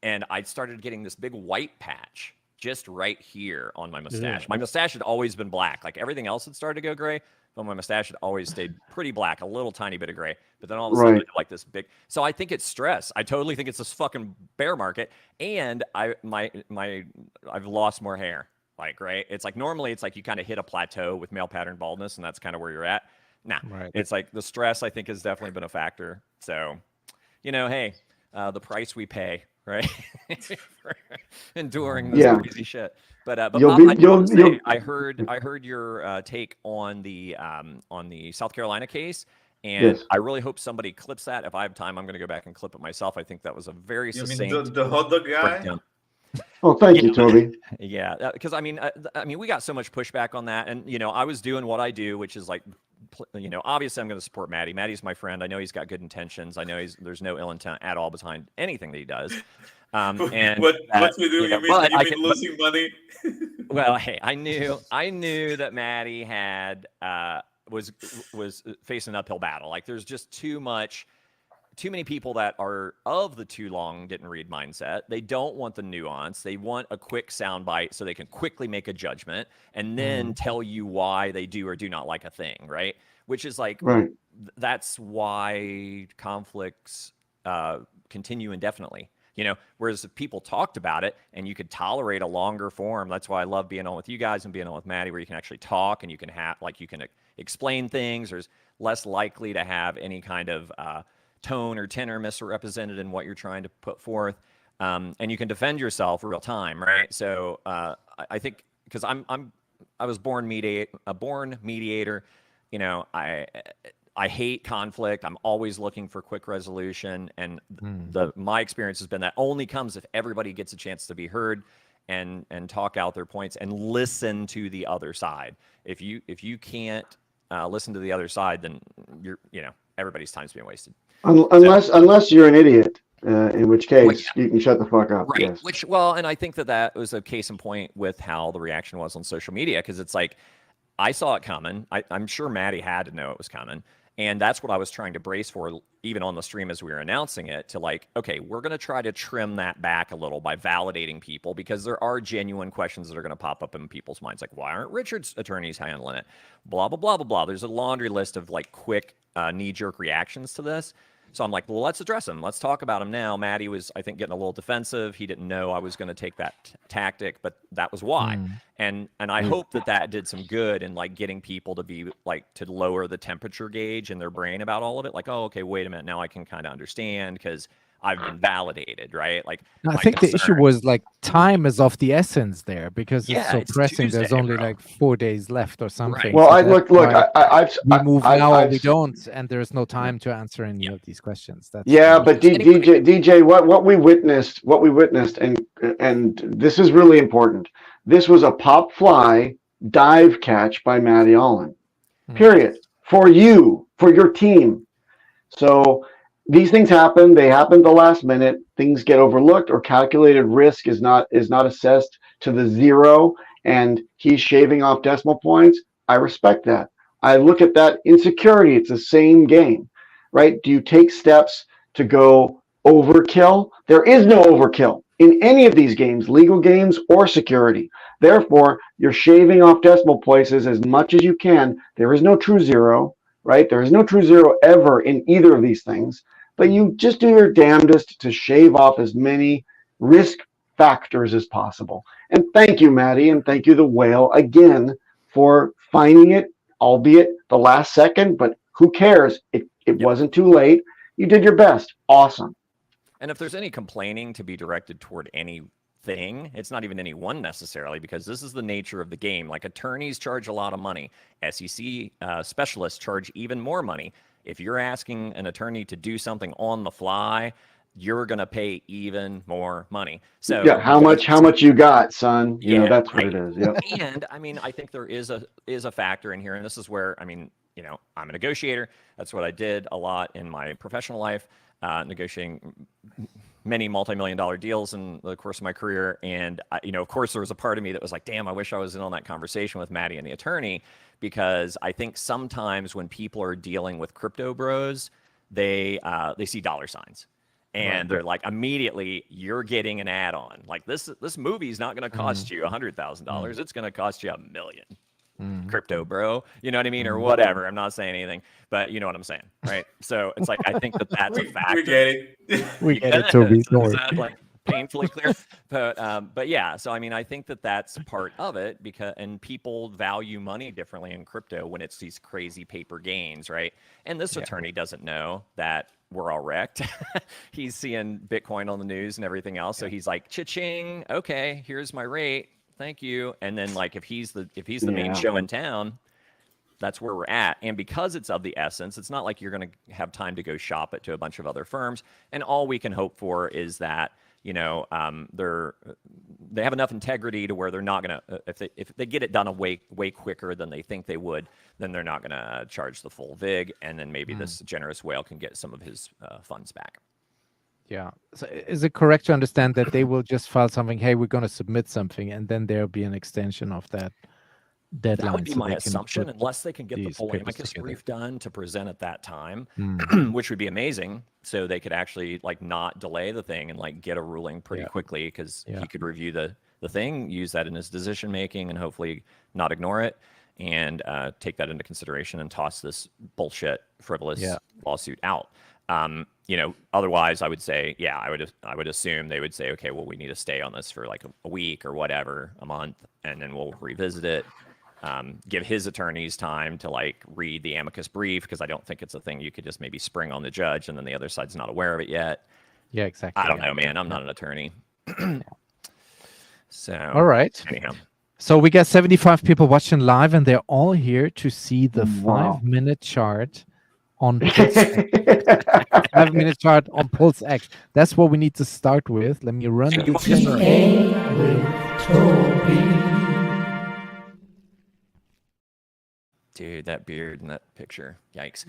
And I started getting this big white patch just right here on my mustache. My mustache had always been black. Like everything else had started to go gray, but my mustache had always stayed pretty black, a little tiny bit of gray. But then all of a sudden, I did like this big. So I think it's stress. I totally think it's this fucking bear market. And I've lost more hair. Like, right? It's like normally it's like you kind of hit a plateau with male pattern baldness, and that's kind of where you're at. Nah, it's like the stress I think has definitely been a factor. So, hey, the price we pay, right, for enduring this crazy shit. But Bob, I heard your take on the South Carolina case, and I really hope somebody clips that. If I have time, I'm going to go back and clip it myself. I think that was a very succinct. You mean the hot dog guy? Breakdown. Oh, thank you, Toby. Yeah, because I mean, we got so much pushback on that, and I was doing what I do, which is like, obviously I'm going to support Maddie. Maddie's my friend. I know he's got good intentions. I know there's no ill intent at all behind anything that he does. And what you do? You mean losing money? Well, hey, I knew that Maddie had was facing an uphill battle. Like, there's just too many people that are of the too long didn't read mindset. They don't want the nuance. They want a quick soundbite so they can quickly make a judgment and then tell you why they do or do not like a thing, right? Which is like, that's why conflicts continue indefinitely. Whereas if people talked about it and you could tolerate a longer form, that's why I love being on with you guys and being on with Maddie, where you can actually talk and you can explain things. There's less likely to have any kind of tone or tenor misrepresented in what you're trying to put forth, and you can defend yourself real time, right? So I think because I was born mediator. You know, I hate conflict. I'm always looking for quick resolution, and my experience has been that only comes if everybody gets a chance to be heard and talk out their points and listen to the other side. If you can't listen to the other side, then everybody's time's being wasted. Unless you're an idiot, in which case you can shut the fuck up. Right. Yes. And I think that was a case in point with how the reaction was on social media, because it's like I saw it coming. I'm sure Maddie had to know it was coming. And that's what I was trying to brace for, even on the stream as we were announcing it, to like, okay, we're going to try to trim that back a little by validating people, because there are genuine questions that are going to pop up in people's minds. Like, why aren't Richard's attorneys handling it? Blah, blah, blah, blah, blah. There's a laundry list of like quick knee-jerk reactions to this. So I'm like, well, let's address them. Let's talk about them now. Maddie was, I think, getting a little defensive. He didn't know I was going to take that tactic, but that was why. And I hope that did some good in like getting people to be like, to lower the temperature gauge in their brain about all of it. Like, oh, okay, wait a minute. Now I can kind of understand because I've been validated, right? Like, I think the issue was like time is of the essence there, because it's so it's pressing. Tuesday, There's only bro. like 4 days left or something. Well, So I that's look. why we move now or I've we don't, and there's no time to answer any of these questions. That's but DJ, what we witnessed, and this is really important. This was a pop fly dive catch by Matty Allen. Period. For your team. So these things happen. They happen at the last minute. Things get overlooked, or calculated risk is not assessed to the zero, and he's shaving off decimal points. I respect that. I look at that insecurity. It's the same game, right? Do you take steps to go overkill? There is no overkill in any of these games, legal games or security. Therefore, you're shaving off decimal places as much as you can. There is no true zero, right? There is no true zero ever in either of these things. But you just do your damnedest to shave off as many risk factors as possible. And thank you, Maddie, and thank you, the whale, again, for finding it, albeit the last second, but who cares? It wasn't too late. You did your best. Awesome. And if there's any complaining to be directed toward anything, it's not even anyone necessarily, because this is the nature of the game. Like, attorneys charge a lot of money. SEC specialists charge even more money. If you're asking an attorney to do something on the fly, you're going to pay even more money. So yeah, how much you got, son? You know, that's what it is. Yeah. And I mean, I think there is a factor in here, and this is where, I mean, you know, I'm a negotiator. That's what I did a lot in my professional life, negotiating many multi-million-dollar deals in the course of my career. And you know, of course, there was a part of me that was like, damn, I wish I was in on that conversation with Maddie and the attorney, because I think sometimes when people are dealing with crypto bros, they see dollar signs. And they're like, immediately, you're getting an add-on. Like, this movie is not going to cost you $100,000. It's going to cost you $1 million. Crypto bro, you know what I mean, or whatever. I'm not saying anything, but you know what I'm saying, right? So it's like, I think that's a factor. We get it. We get it, Toby. Is that like painfully clear? But yeah, so I mean, I think that's part of it, because people value money differently in crypto when it's these crazy paper gains, right? And this attorney doesn't know that we're all wrecked. He's seeing Bitcoin on the news and everything else, so he's like, cha-ching, okay, here's my rate. Thank you. And then, like, if he's the main show in town, that's where we're at. And because it's of the essence, it's not like you're going to have time to go shop it to a bunch of other firms. And all we can hope for is that, you know, they have enough integrity to where they're not going to, if they get it done way quicker than they think they would, then they're not going to charge the full vig. And then maybe this generous whale can get some of his funds back. Yeah. So is it correct to understand that they will just file something, hey, we're going to submit something, and then there'll be an extension of that deadline? That would be so my they can assumption, put unless they can get the these full papers amicus together. brief done to present at that time, which would be amazing. So they could actually, like, not delay the thing and, like, get a ruling pretty quickly, because he could review the thing, use that in his decision making, and hopefully not ignore it, and take that into consideration and toss this bullshit frivolous lawsuit out. You know, otherwise I would say, I would assume they would say, okay, well, we need to stay on this for like a week or whatever, a month, and then we'll revisit it. give his attorneys time to like read the amicus brief, because I don't think it's a thing you could just maybe spring on the judge and then the other side's not aware of it yet. Yeah, exactly. I don't know, man. I'm not an attorney. So, all right. Anyhow. So we got 75 people watching live, and they're all here to see the 5-minute chart on Pulse X. 5-minute chart on Pulse X. That's what we need to start with. Let me run this Dude, that beard and that picture. Yikes.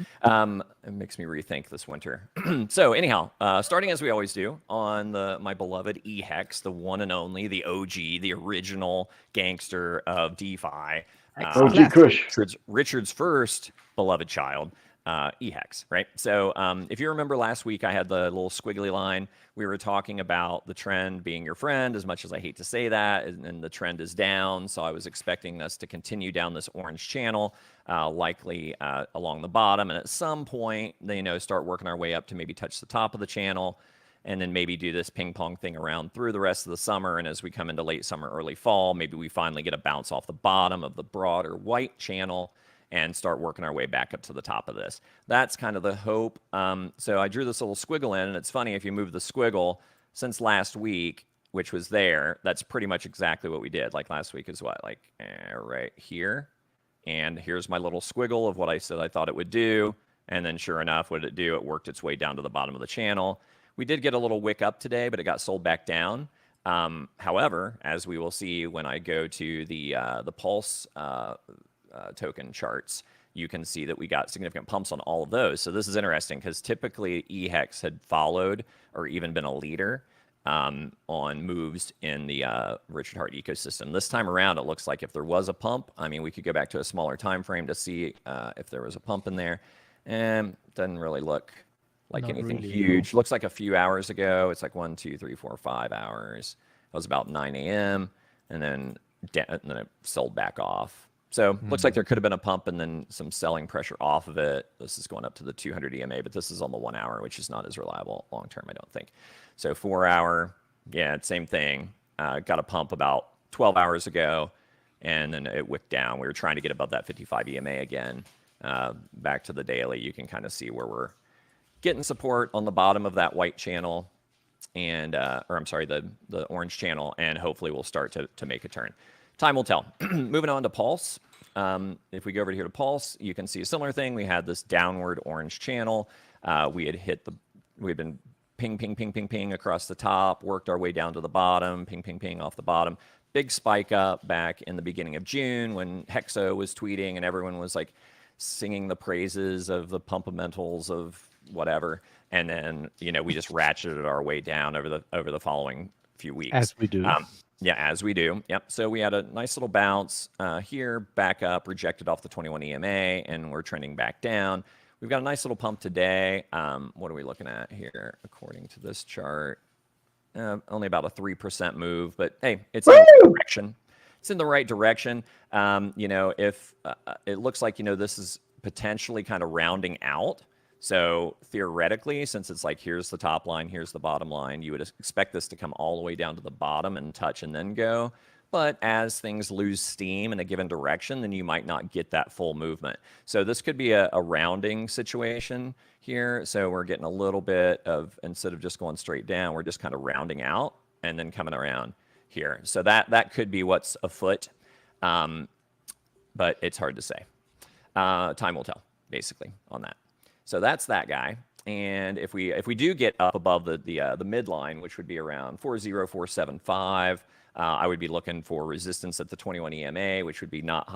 It makes me rethink this winter. So anyhow, starting as we always do on my beloved HEX, the one and only, the OG, the original gangster of DeFi. OG Kush. Richard's first beloved child, HEX, right? So if you remember last week, I had the little squiggly line. We were talking about the trend being your friend, as much as I hate to say that, and the trend is down. So I was expecting us to continue down this orange channel, likely along the bottom. And at some point, start working our way up to maybe touch the top of the channel, and then maybe do this ping pong thing around through the rest of the summer. And as we come into late summer, early fall, maybe we finally get a bounce off the bottom of the broader white channel and start working our way back up to the top of this. That's kind of the hope. So I drew this little squiggle in, and it's funny, if you move the squiggle since last week, which was there, that's pretty much exactly what we did. Like last week is what, like right here. And here's my little squiggle of what I said I thought it would do. And then sure enough, what did it do? It worked its way down to the bottom of the channel. We did get a little wick up today, but it got sold back down. However, as we will see when I go to the Pulse token charts, you can see that we got significant pumps on all of those. So this is interesting, because typically HEX had followed or even been a leader on moves in the Richard Heart ecosystem. This time around, it looks like if there was a pump, I mean, we could go back to a smaller time frame to see if there was a pump in there, and doesn't really look like anything huge. Looks like a few hours ago. It's like 1, 2, 3, 4, 5 hours. It was about 9 a.m. and then it sold back off. So looks like there could have been a pump and then some selling pressure off of it. This is going up to the 200 EMA, but this is on the 1 hour, which is not as reliable long term, I don't think. So 4 hour, yeah, same thing. Got a pump about 12 hours ago, and then it wicked down. We were trying to get above that 55 EMA again. Back to the daily, you can kind of see where we're getting support on the bottom of that white channel, and or I'm sorry, the orange channel, and hopefully we'll start to make a turn. Time will tell. Moving on to Pulse. If we go over here to Pulse, you can see a similar thing. We had this downward orange channel. We had been ping, ping, ping, ping, ping across the top, worked our way down to the bottom, ping, ping, ping off the bottom. Big spike up back in the beginning of June when Hexo was tweeting and everyone was like singing the praises of the pumpamentals of whatever. And then, we just ratcheted our way down over the following few weeks. As we do. Yeah, as we do. Yep. So we had a nice little bounce here, back up, rejected off the 21 EMA, and we're trending back down. We've got a nice little pump today. What are we looking at here according to this chart? Only about a 3% move, but hey, it's in the right direction. It's in the right direction. If it looks like, this is potentially kind of rounding out. So theoretically, since it's like, here's the top line, here's the bottom line, you would expect this to come all the way down to the bottom and touch and then go. But as things lose steam in a given direction, then you might not get that full movement. So this could be a rounding situation here. So we're getting a little bit of, instead of just going straight down, we're just kind of rounding out and then coming around here. So that could be what's afoot, but it's hard to say. Time will tell, basically, on that. So that's that guy. And if we do get up above the midline, which would be around 40475, I would be looking for resistance at the 21 EMA, which would be not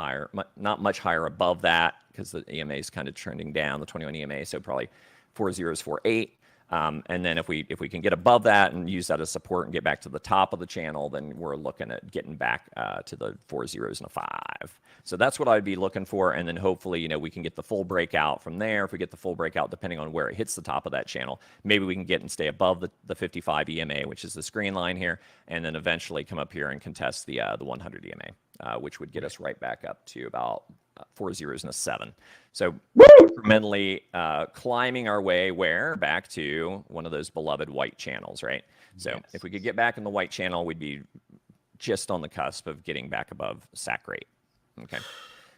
much higher above that, because the EMA is kind of trending down, the 21 EMA, so probably 4048. And then if we can get above that and use that as support and get back to the top of the channel, then we're looking at getting back to the 4 zeros and a 5. So that's what I'd be looking for. And then hopefully, we can get the full breakout from there. If we get the full breakout, depending on where it hits the top of that channel, maybe we can get and stay above the 55 EMA, which is this green line here, and then eventually come up here and contest the 100 EMA, which would get us right back up to about 4 zeros and a 7. So incrementally climbing our way back to one of those beloved white channels, right? So if we could get back in the white channel, we'd be just on the cusp of getting back above SAC rate. Okay.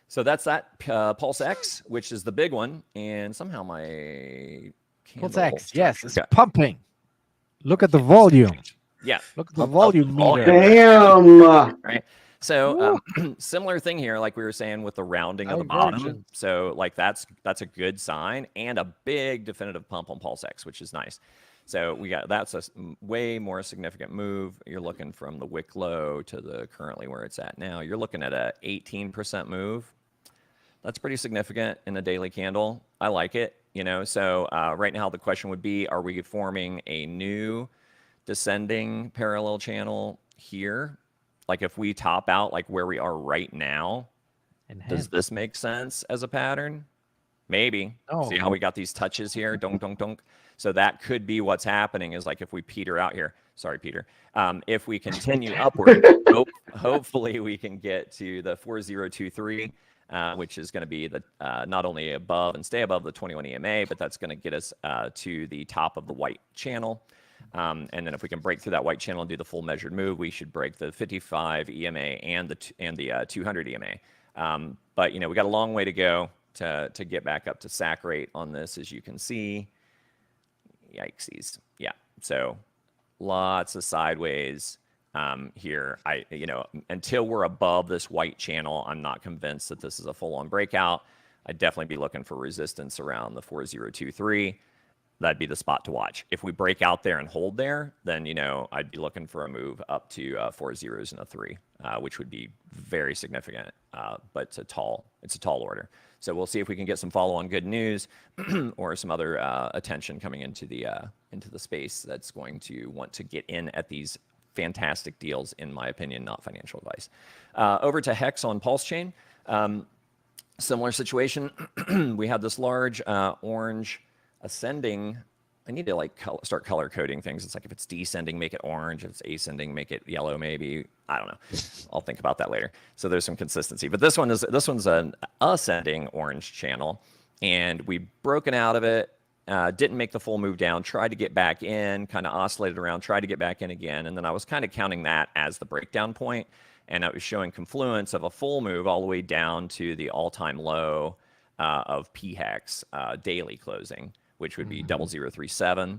So that's that Pulse X, which is the big one. And somehow my Pulse X, structure yes, it's got- pumping. Look at the volume. Yeah. Look at the Of volume meter. Damn. Right. So similar thing here, like we were saying with the rounding of the bottom. Divergence. So like that's a good sign and a big definitive pump on Pulse X, which is nice. So we got that's a way more significant move. You're looking from the wick low to the currently where it's at now. You're looking at a 18% move. That's pretty significant in a daily candle. I like it. You know, so right now the question would be: are we forming a new descending parallel channel here? Like if we top out like where we are right now, does this make sense as a pattern? Maybe. Oh. See how we got these touches here? Dunk, dunk, dunk. So that could be what's happening is like if we peter out here. Sorry, Peter. If we continue upward, hopefully we can get to the 4023, which is going to be the not only above and stay above the 21 EMA, but that's going to get us to the top of the white channel. And then if we can break through that white channel and do the full measured move, we should break the 55 EMA and the 200 EMA. But you know, we got a long way to go to get back up to sac rate on this, as you can see. Yikesies. Yeah. So lots of sideways here. You know, until we're above this white channel, I'm not convinced that this is a full-on breakout. I'd definitely be looking for resistance around the 4023. That'd be the spot to watch. If we break out there and hold there, then, you know, I'd be looking for a move up to 4 zeros and a 3, which would be very significant. But it's a tall order. So we'll see if we can get some follow-on good news or some other attention coming into the space that's going to want to get in at these fantastic deals, in my opinion, not financial advice. Over to Hex on Pulsechain. Similar situation. We have this large orange ascending. I need to like start color coding things. It's like if it's descending, make it orange. If it's ascending, make it yellow. Maybe, I don't know. I'll think about that later. So there's some consistency. But this one's an ascending orange channel, and we've broken out of it. Didn't make the full move down. Tried to get back in. Kind of oscillated around. Tried to get back in again, and then I was kind of counting that as the breakdown point, and it was showing confluence of a full move all the way down to the all-time low of PHEX daily closing, which would be 0037.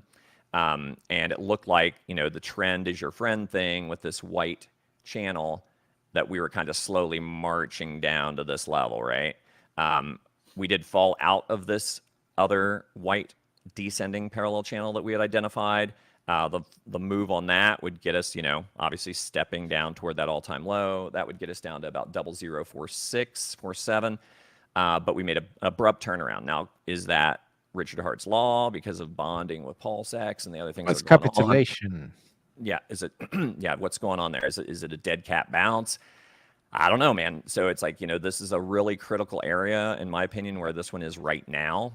And it looked like, you know, the trend is your friend thing with this white channel that we were kind of slowly marching down to this level, right? We did fall out of this other white descending parallel channel that we had identified. The move on that would get us, you know, obviously stepping down toward that all-time low. That would get us down to about 004647. But we made an abrupt turnaround. Now, is that Richard Hart's law because of bonding with Pulse X and the other things? It's capitulation. Yeah, is it? Yeah, what's going on there? Is it a dead cat bounce? I don't know, man. So it's like, you know, this is a really critical area, in my opinion, where this one is right now.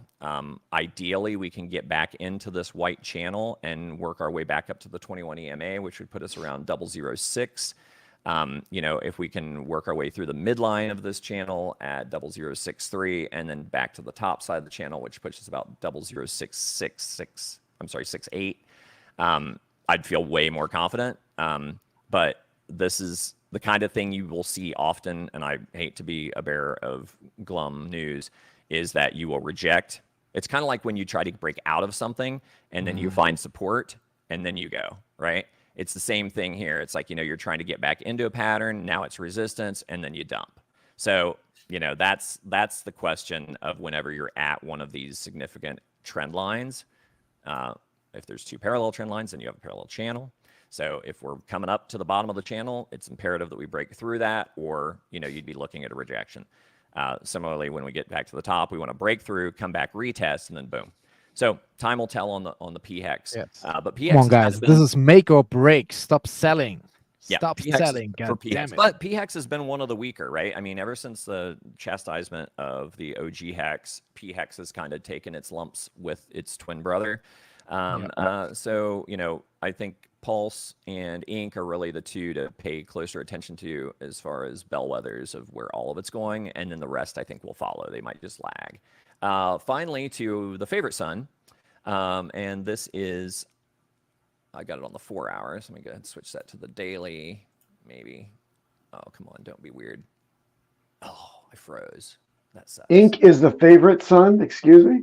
Ideally, we can get back into this white channel and work our way back up to the 21 EMA, which would put us around 006. You know, if we can work our way through the midline of this channel at 0063 and then back to the top side of the channel, which puts us about 00666, I'm sorry, 68, I'd feel way more confident. But this is the kind of thing you will see often, and I hate to be a bearer of glum news, is that you will reject. It's kind of like when you try to break out of something and then you find support and then you go, right? It's the same thing here. It's like, you know, you're trying to get back into a pattern. Now it's resistance, and then you dump. So, you know, that's the question of whenever you're at one of these significant trend lines. If there's two parallel trend lines, then you have a parallel channel. So if we're coming up to the bottom of the channel, it's imperative that we break through that, or, you know, you'd be looking at a rejection. Similarly, when we get back to the top, we want to break through, come back, retest, and then boom. So time will tell on the PHEX. Yes. But PHEX, come on, guys, this is make or break. Stop selling. Yeah, Stop PHEX selling. for God PHEX. damn it. But PHEX has been one of the weaker, right? I mean, ever since the chastisement of the OG hex, PHEX has kind of taken its lumps with its twin brother. So, you know, I think Pulse and Ink are really the two to pay closer attention to as far as bellwethers of where all of it's going, and then the rest I think will follow. They might just lag. Finally, to the favorite son, and this is, I got it on the 4 hours. Let me go ahead and switch that to the daily, maybe. Oh, come on, don't be weird. Oh, I froze. That sucks. Ink is the favorite son. Excuse me.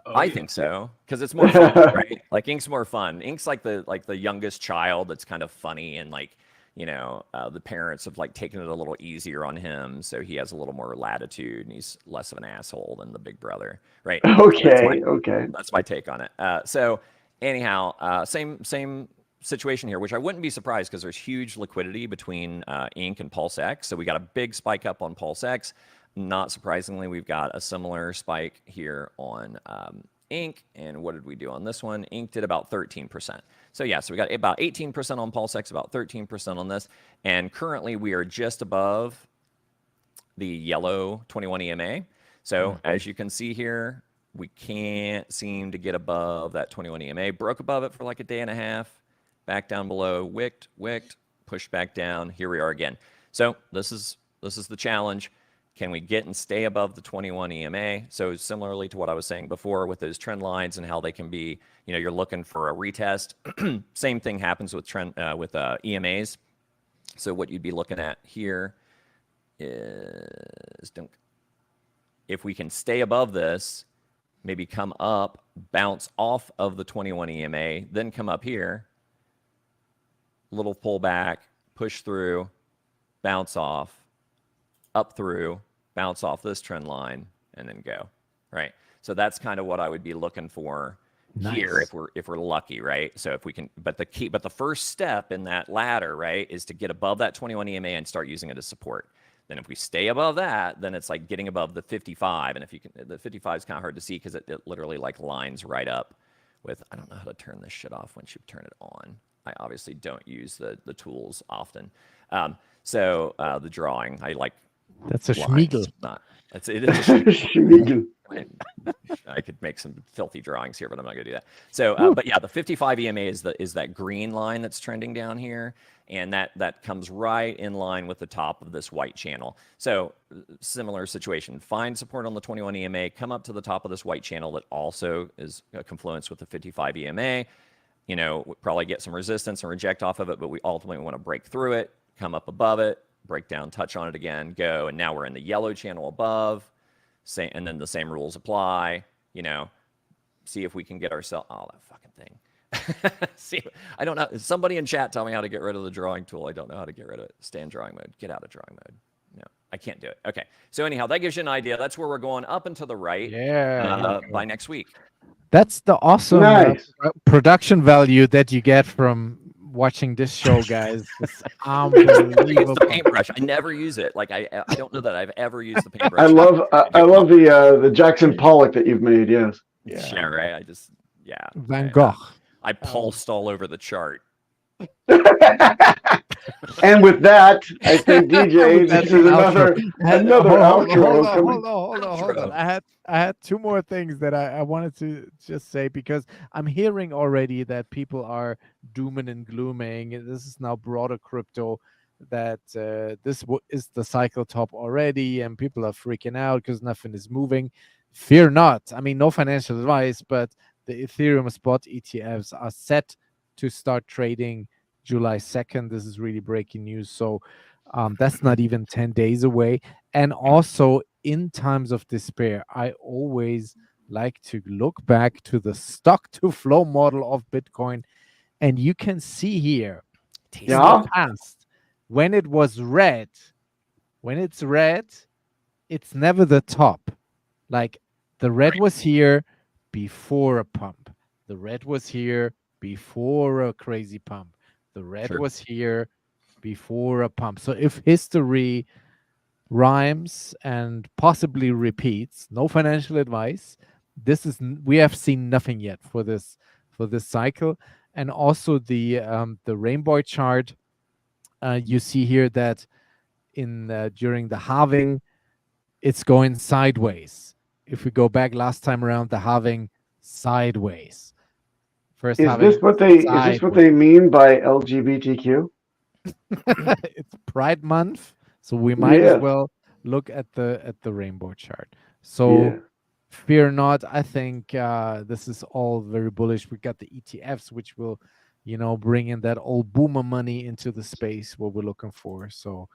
I think so because it's more fun, right? Like Ink's more fun. Ink's like the youngest child that's kind of funny and like the parents have like taken it a little easier on him, so he has a little more latitude and he's less of an asshole than the big brother, right? Okay, That's my take on it. So anyhow, same situation here, which I wouldn't be surprised because there's huge liquidity between Ink and PulseX. So we got a big spike up on PulseX. Not surprisingly, we've got a similar spike here on Ink. And what did we do on this one? Ink did about 13%. So yeah, so we got about 18% on PulseX, about 13% on this. And currently we are just above the yellow 21 EMA. So as you can see here, we can't seem to get above that 21 EMA. Broke above it for like a day and a half, back down below, wicked, pushed back down. Here we are again. So this is the challenge. Can we get and stay above the 21 EMA? So similarly to what I was saying before with those trend lines and how they can be, you're looking for a retest. Same thing happens with EMAs. So what you'd be looking at here is if we can stay above this, maybe come up, bounce off of the 21 EMA, then come up here, little pullback, push through, bounce off, up through, bounce off this trend line, and then go, right? So that's kind of what I would be looking for here if we're lucky, right? So if we can, but the first step in that ladder, right, is to get above that 21 EMA and start using it as support. Then if we stay above that, then it's like getting above the 55, and if you can, the 55 is kind of hard to see because it literally like lines right up with. I don't know how to turn this shit off once you turn it on. I obviously don't use the tools often. So the drawing, I like. That's a schmiegel. It is a schmiegel. I could make some filthy drawings here, but I'm not going to do that. So, but yeah, the 55 EMA is that green line that's trending down here, and that comes right in line with the top of this white channel. So, similar situation. Find support on the 21 EMA, come up to the top of this white channel that also is a confluence with the 55 EMA. Probably get some resistance and reject off of it, but we ultimately want to break through it, come up above it, break down, touch on it again, go, and now we're in the yellow channel above. And then the same rules apply. See if we can get ourselves. Oh, that fucking thing. See, I don't know. Somebody in chat tell me how to get rid of the drawing tool. I don't know how to get rid of it. Stay in drawing mode. Get out of drawing mode. No, I can't do it. Okay. So anyhow, that gives you an idea. That's where we're going up and to the right. Yeah. By next week. That's the awesome production value that you get from watching this show, guys. It's unbelievable. The paintbrush. I never use it. Like I don't know that I've ever used the paintbrush. I love the Jackson Pollock that you've made. Yes. Yeah. Right. Van Gogh. I pulsed all over the chart. And with that, I think DJ, this is another outro. Hold on. I had two more things that I wanted to just say, because I'm hearing already that people are dooming and glooming. This is now broader crypto, that this is the cycle top already, and people are freaking out because nothing is moving. Fear not. I mean, no financial advice, but the Ethereum spot ETFs are set to start trading July 2nd. This is really breaking news. So that's not even 10 days away. And also, in times of despair, I always like to look back to the stock to flow model of Bitcoin. And you can see here, in the past, when it was red, when it's red, it's never the top. Like the red was here before a pump. The red was here before a crazy pump. The red was here before a pump. So if history rhymes and possibly repeats, no financial advice, we have seen nothing yet for this cycle. And also the rainbow chart, you see here that during the halving, it's going sideways. If we go back last time around, the halving sideways. Is this what they mean by LGBTQ? It's Pride Month, so we might as well look at the rainbow chart. So fear not. I think this is all very bullish. We got the ETFs, which will, bring in that old boomer money into the space what we're looking for. So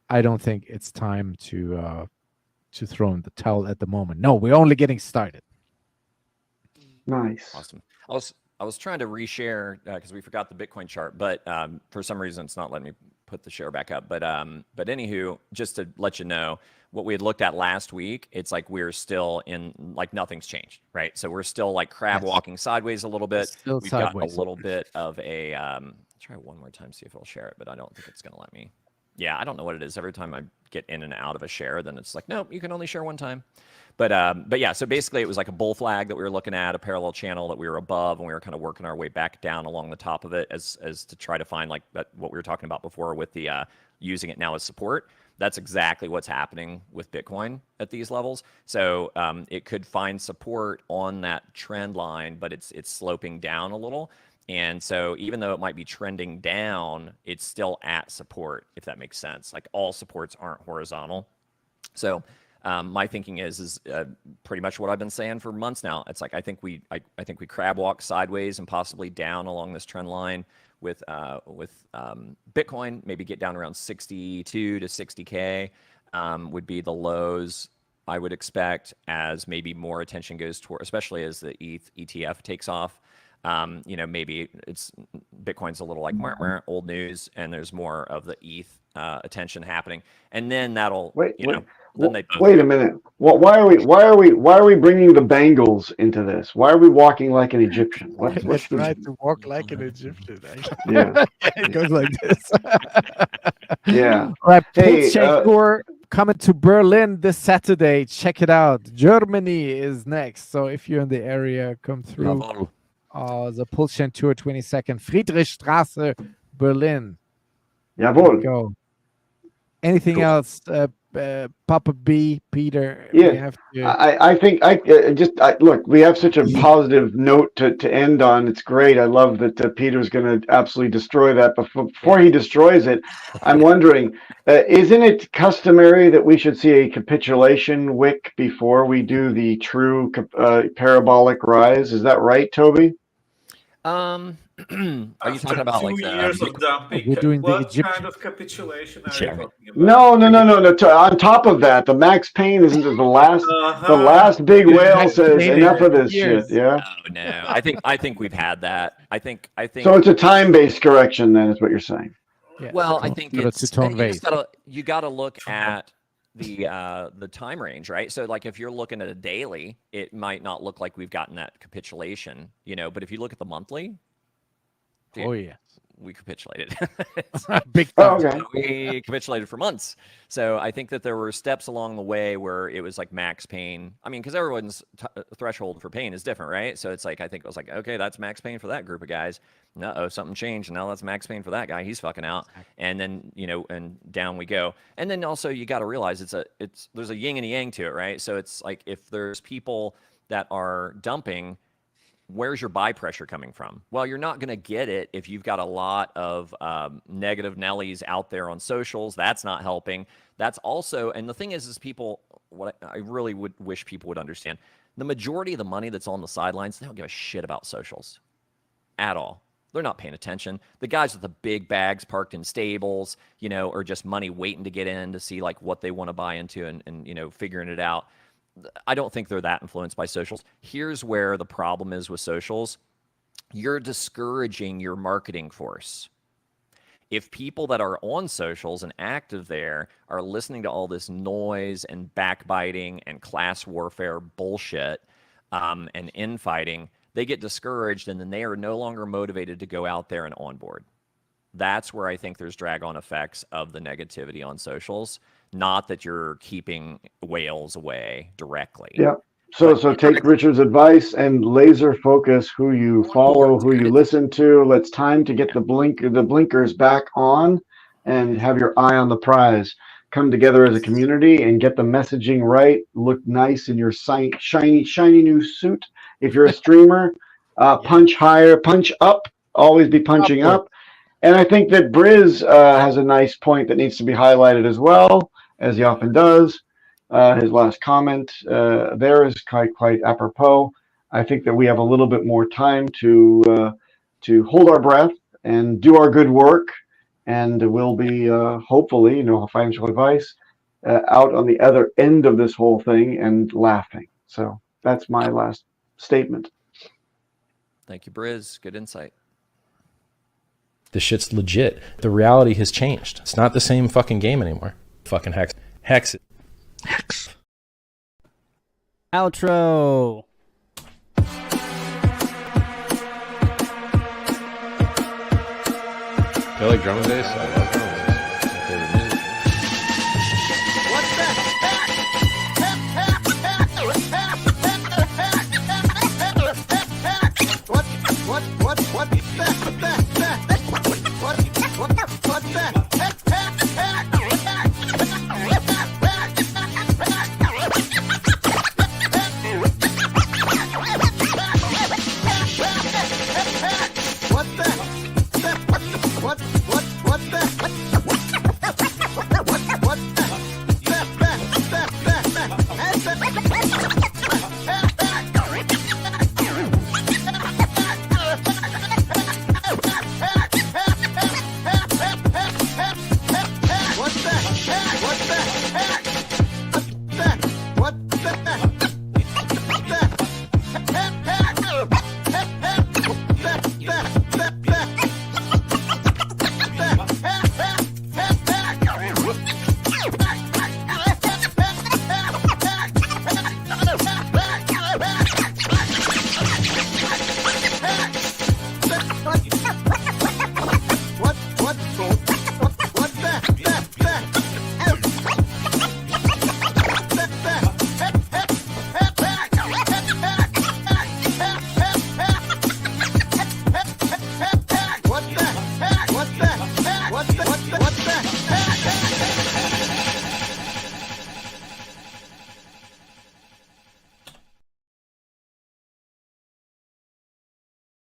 I don't think it's time to throw in the towel at the moment. No, we're only getting started. Nice. Awesome. I was trying to reshare because we forgot the Bitcoin chart, but for some reason it's not letting me put the share back up. But anywho, just to let you know, what we had looked at last week, it's like we're still in, like nothing's changed, right? So we're still like crab walking sideways a little bit. We've got a little bit of a, try one more time, see if it'll share it, but I don't think it's going to let me. Yeah, I don't know what it is. Every time I get in and out of a share, then it's like, nope, you can only share one time. But yeah, so basically it was like a bull flag that we were looking at, a parallel channel that we were above, and we were kind of working our way back down along the top of it as to try to find like that, what we were talking about before with the using it now as support. That's exactly what's happening with Bitcoin at these levels. So it could find support on that trend line, but it's sloping down a little. And so even though it might be trending down, it's still at support, if that makes sense. Like all supports aren't horizontal. So my thinking is pretty much what I've been saying for months now. It's like I think we crab walk sideways and possibly down along this trend line with Bitcoin. Maybe get down around 62 to 60K would be the lows I would expect, as maybe more attention goes toward, especially as the ETH ETF takes off. You know, maybe it's Bitcoin's a little like old news, and there's more of the ETH attention happening, and then that'll wait a minute. Well, why are we bringing the Bengals into this? Why are we walking like an Egyptian? What's try to walk like an Egyptian? Yeah, it goes like this. Yeah. All right, Hey, Pulsechain coming to Berlin this Saturday. Check it out. Germany is next, so if you're in the area, come through. The Pulschain Tour 22nd, Friedrichstraße, Berlin. Jawohl. Go. Anything else, Papa B, Peter? Yeah, I think look. We have such a positive note to end on. It's great. I love that Peter's going to absolutely destroy that. But before he destroys it, I'm wondering, isn't it customary that we should see a capitulation wick before we do the true parabolic rise? Is that right, Toby? Are you talking about like 2 years of dumping? We're doing the What Egyptian. kind of capitulation are you talking about? No. On top of that, the Max Payne isn't the last. The last big whale says enough of this shit. Yeah. No. I think we've had that. I think. So it's a time-based correction, then, is what you're saying. Yeah. Well, I think it's two-tone you gotta look at the time range, right? So like if you're looking at a daily, it might not look like we've gotten that capitulation, you know, but if you look at the monthly, oh yeah, we capitulated. Big time. Okay. We capitulated for months. So I think that there were steps along the way where it was like max pain. I mean, because everyone's threshold for pain is different, right? So it's like, I think it was like, okay, that's max pain for that group of guys. Uh-oh, something changed. Now that's max pain for that guy. He's fucking out. And then, you know, and down we go. And then also you got to realize there's a yin and a yang to it, right? So it's like if there's people that are dumping, where's your buy pressure coming from? Well, you're not going to get it if you've got a lot of negative Nellies out there on socials. That's not helping. That's also, and the thing is people, what I really would wish people would understand, the majority of the money that's on the sidelines, they don't give a shit about socials at all. They're not paying attention. The guys with the big bags parked in stables, you know, or just money waiting to get in to see like what they want to buy into and you know, figuring it out. I don't think they're that influenced by socials. Here's where the problem is with socials. You're discouraging your marketing force. If people that are on socials and active there are listening to all this noise and backbiting and class warfare bullshit and infighting, they get discouraged and then they are no longer motivated to go out there and onboard. That's where I think there's drag-on effects of the negativity on socials. Not that you're keeping whales away directly. Yeah. So take Richard's advice and laser focus who you follow, who you listen to. It's time to get the blinkers back on and have your eye on the prize. Come together as a community and get the messaging right. Look nice in your shiny new suit. If you're a streamer, punch higher, punch up. Always be punching up. And I think that Briz has a nice point that needs to be highlighted as well, as he often does. His last comment there is quite apropos. I think that we have a little bit more time to hold our breath and do our good work and we'll be hopefully, financial advice out on the other end of this whole thing and laughing. So that's my last statement. Thank you, Briz. Good insight. This shit's legit. The reality has changed. It's not the same fucking game anymore. Fucking Hex. Hex. Hex. Outro. You like drum and bass?